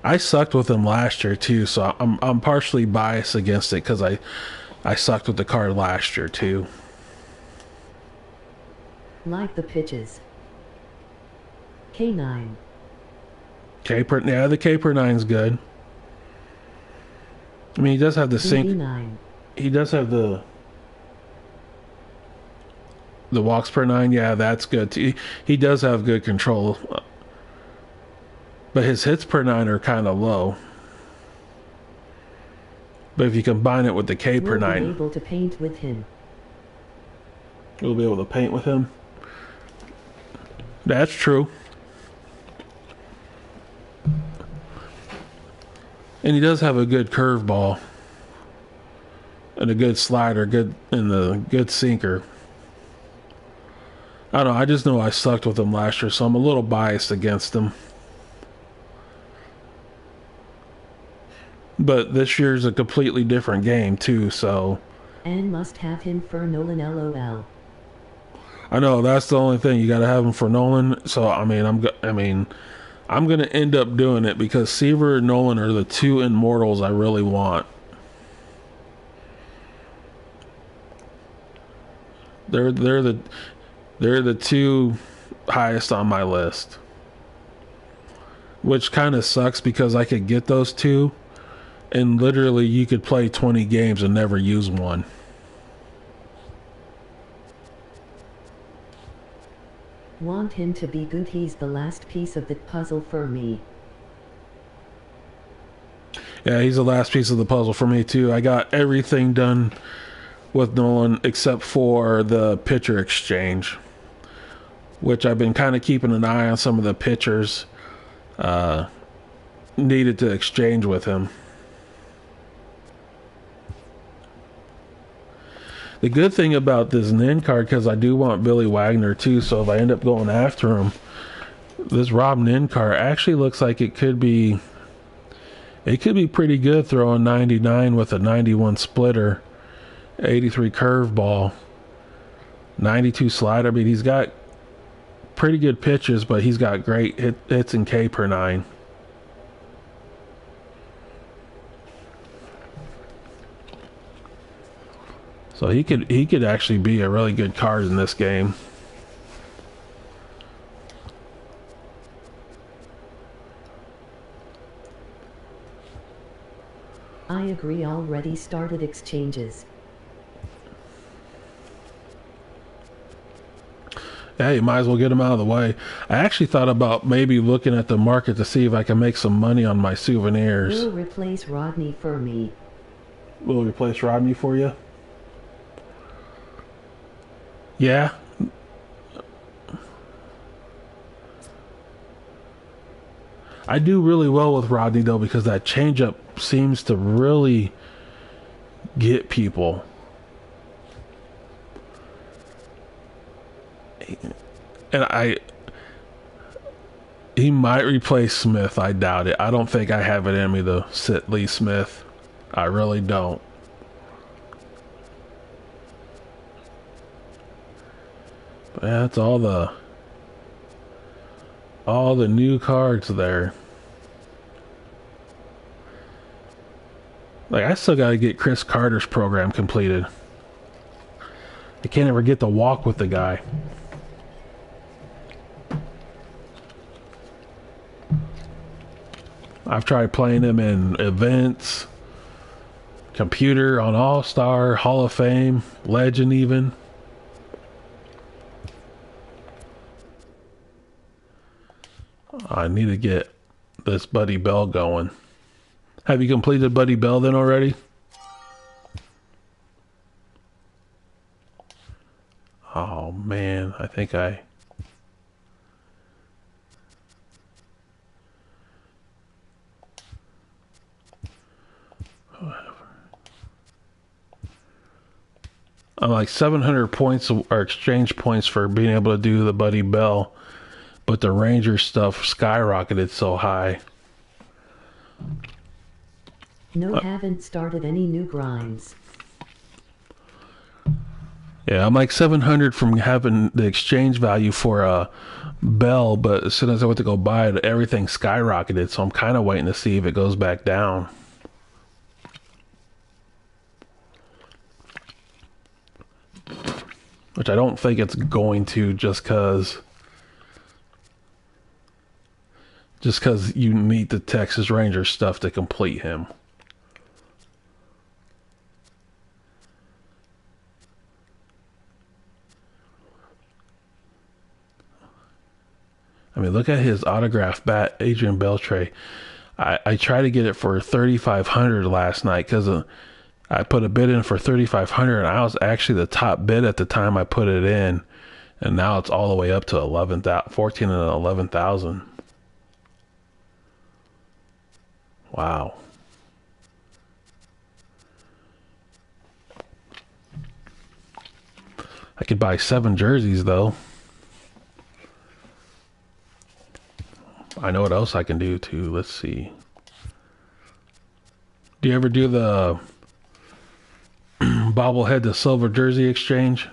I sucked with him last year too, so I'm partially biased against it because I sucked with the card last year too. Like the pitches. K9. Yeah, the K per 9's good. I mean, he does have the sink. BB9. He does have the walks per 9. Yeah, that's good too. He does have good control. But his hits per 9 are kind of low. But if you combine it with the K per 9, we'll be able to paint with him. We'll be able to paint with him. That's true. And he does have a good curveball and a good slider, and a good sinker. I don't know. I just know I sucked with him last year, so I'm a little biased against him. But this year's a completely different game too, so. And must have him for Nolan, LOL. I know that's the only thing, you got to have him for Nolan. So I mean, I'm gonna end up doing it because Seaver and Nolan are the two immortals I really want. They're the two highest on my list, which kind of sucks because I could get those two. And literally, you could play 20 games and never use one. Want him to be good, he's the last piece of the puzzle for me. Yeah, he's the last piece of the puzzle for me too. I got everything done with Nolan except for the pitcher exchange, which I've been kind of keeping an eye on some of the pitchers needed to exchange with him. The good thing about this Nin card, because I do want Billy Wagner too, so if I end up going after him, this Rob Nin card actually looks like it could be pretty good, throwing 99 with a 91 splitter, 83 curveball, 92 slider. I mean, he's got pretty good pitches, but he's got great hits in K per 9. So he could actually be a really good card in this game. I agree, already started exchanges. Hey, might as well get him out of the way. I actually thought about maybe looking at the market to see if I can make some money on my souvenirs. Will replace Rodney for me. Will replace Rodney for you? Yeah. I do really well with Rodney though, because that changeup seems to really get people. And he might replace Smith. I doubt it. I don't think I have it in me to sit Lee Smith. I really don't. But that's all the new cards there. Like, I still got to get Chris Carter's program completed. I can't ever get to walk with the guy. I've tried playing him in events, computer, on All-Star, Hall of Fame, Legend even. I need to get this Buddy Bell going. Have you completed Buddy Bell then already? Oh man, I think I... I'm like 700 points or exchange points for being able to do the Buddy Bell, but the Ranger stuff skyrocketed so high. No, haven't started any new grinds. Yeah, I'm like 700 from having the exchange value for a Bell, but as soon as I went to go buy it, everything skyrocketed, so I'm kind of waiting to see if it goes back down. Which I don't think it's going to, just cause you need the Texas Ranger stuff to complete him. I mean, look at his autograph bat, Adrian Beltre. I tried to get it for 3,500 last night because I put a bid in for 3,500, and I was actually the top bid at the time I put it in, and now it's all the way up to 14 and 11,000. Wow. I could buy 7 jerseys though. I know what else I can do too. Let's see. Do you ever do the bobblehead to silver jersey exchange?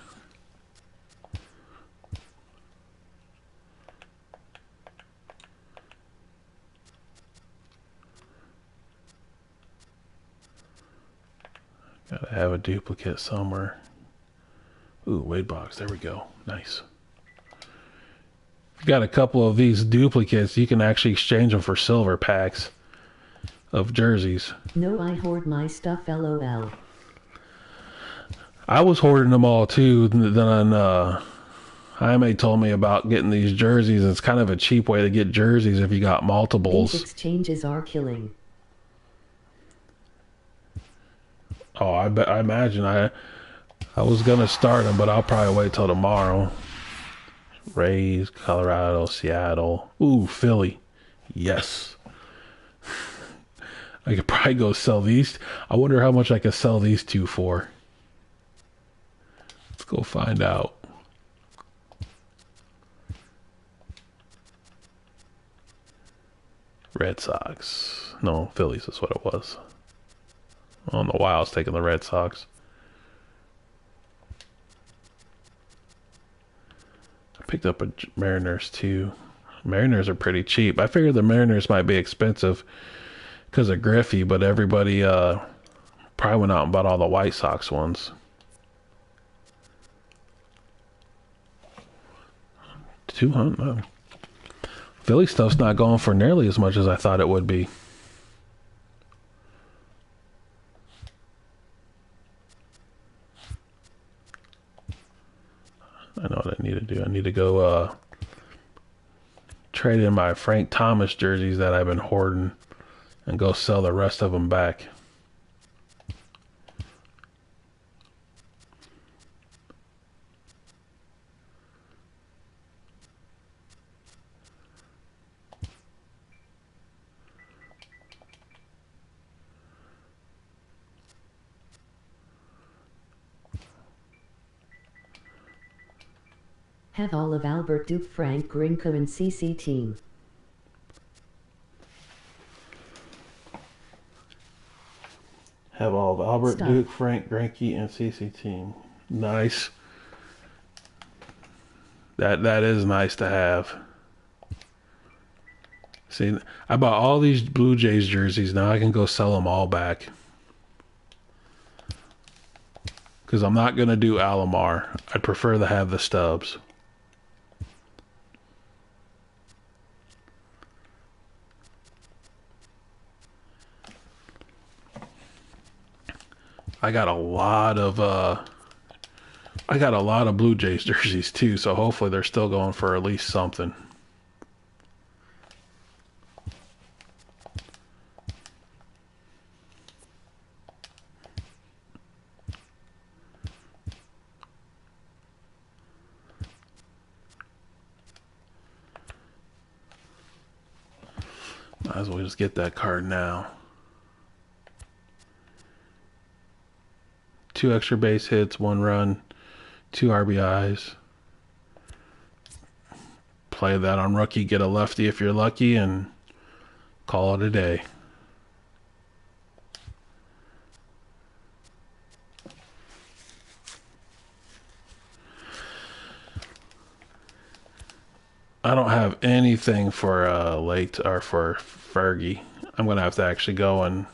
Gotta have a duplicate somewhere. Ooh, weight box. There we go. Nice. If you got a couple of these duplicates, you can actually exchange them for silver packs of jerseys. No, I hoard my stuff, LOL. I was hoarding them all too. Then Jaime told me about getting these jerseys. It's kind of a cheap way to get jerseys if you got multiples. These exchanges are killing. Oh, I imagine I was gonna start them, but I'll probably wait till tomorrow. Rays, Colorado, Seattle. Ooh, Philly. Yes. I could probably go sell these. I wonder how much I could sell these two for. Let's go find out. Red Sox. No, Phillies is what it was. I don't know why I was taking the Red Sox. I picked up a Mariners too. Mariners are pretty cheap. I figured the Mariners might be expensive because of Griffey, but everybody probably went out and bought all the White Sox ones. 200. No. Philly stuff's not going for nearly as much as I thought it would be. I know what I need to do. I need to go trade in my Frank Thomas jerseys that I've been hoarding and go sell the rest of them back. Have all of Albert, Duke, Frank, Grinko, and CC team. Have all of Albert, Stop. Duke, Frank, Grinke, and CC team. Nice. That is nice to have. See, I bought all these Blue Jays jerseys. Now I can go sell them all back. because I'm not going to do Alomar. I'd prefer to have the stubs. I got a lot of Blue Jays jerseys too, so hopefully they're still going for at least something. Might as well just get that card now. 2 extra base hits, 1 run, 2 RBIs. Play that on rookie, get a lefty if you're lucky, and call it a day. I don't have anything for late or for Fergie. I'm gonna have to actually go and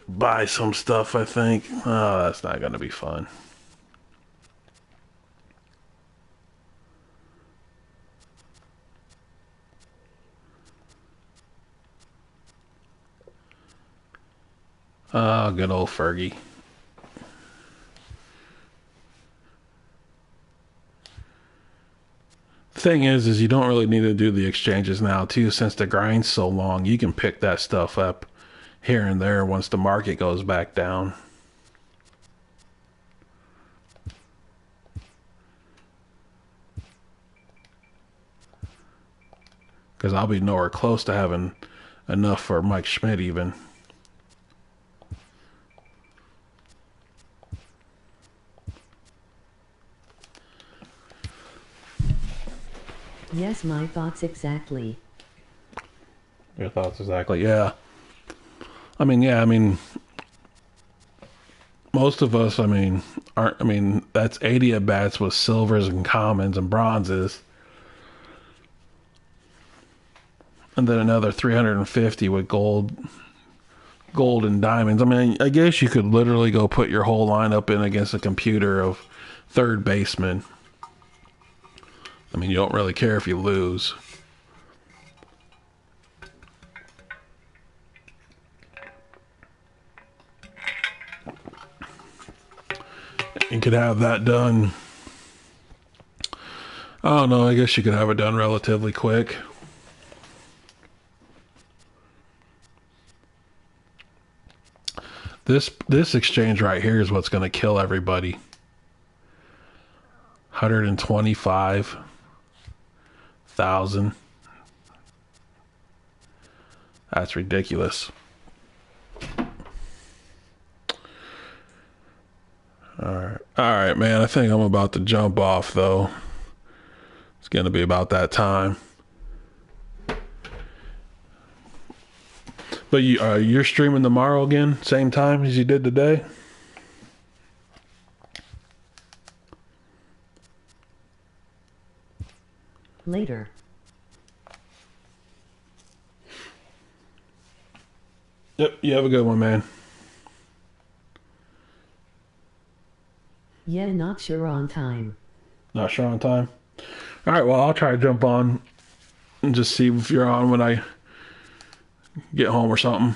buy some stuff, I think. Oh, that's not gonna be fun. Oh, good old Fergie. Thing is you don't really need to do the exchanges now too, since the grind's so long. You can pick that stuff up here and there once the market goes back down. Because I'll be nowhere close to having enough for Mike Schmidt even. Yes, my thoughts exactly. Your thoughts exactly, yeah. I mean, most of us, that's 80 at bats with silvers and commons and bronzes. And then another 350 with gold and diamonds. I mean, I guess you could literally go put your whole lineup in against a computer of third baseman. I mean, you don't really care if you lose. You could have that done. I don't know, I guess you could have it done relatively quick. This exchange right here is what's going to kill everybody. 125,000. That's ridiculous. All right, man. I think I'm about to jump off though. It's going to be about that time. But you're streaming tomorrow again, same time as you did today? Later. Yep, you have a good one, man. Yeah, not sure on time. Not sure on time? All right, well, I'll try to jump on and just see if you're on when I get home or something.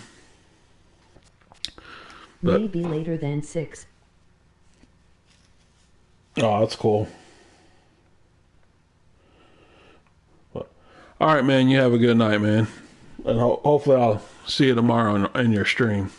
But, maybe later than 6. Oh, that's cool. But, all right, man, you have a good night, man. And hopefully I'll see you tomorrow in your stream.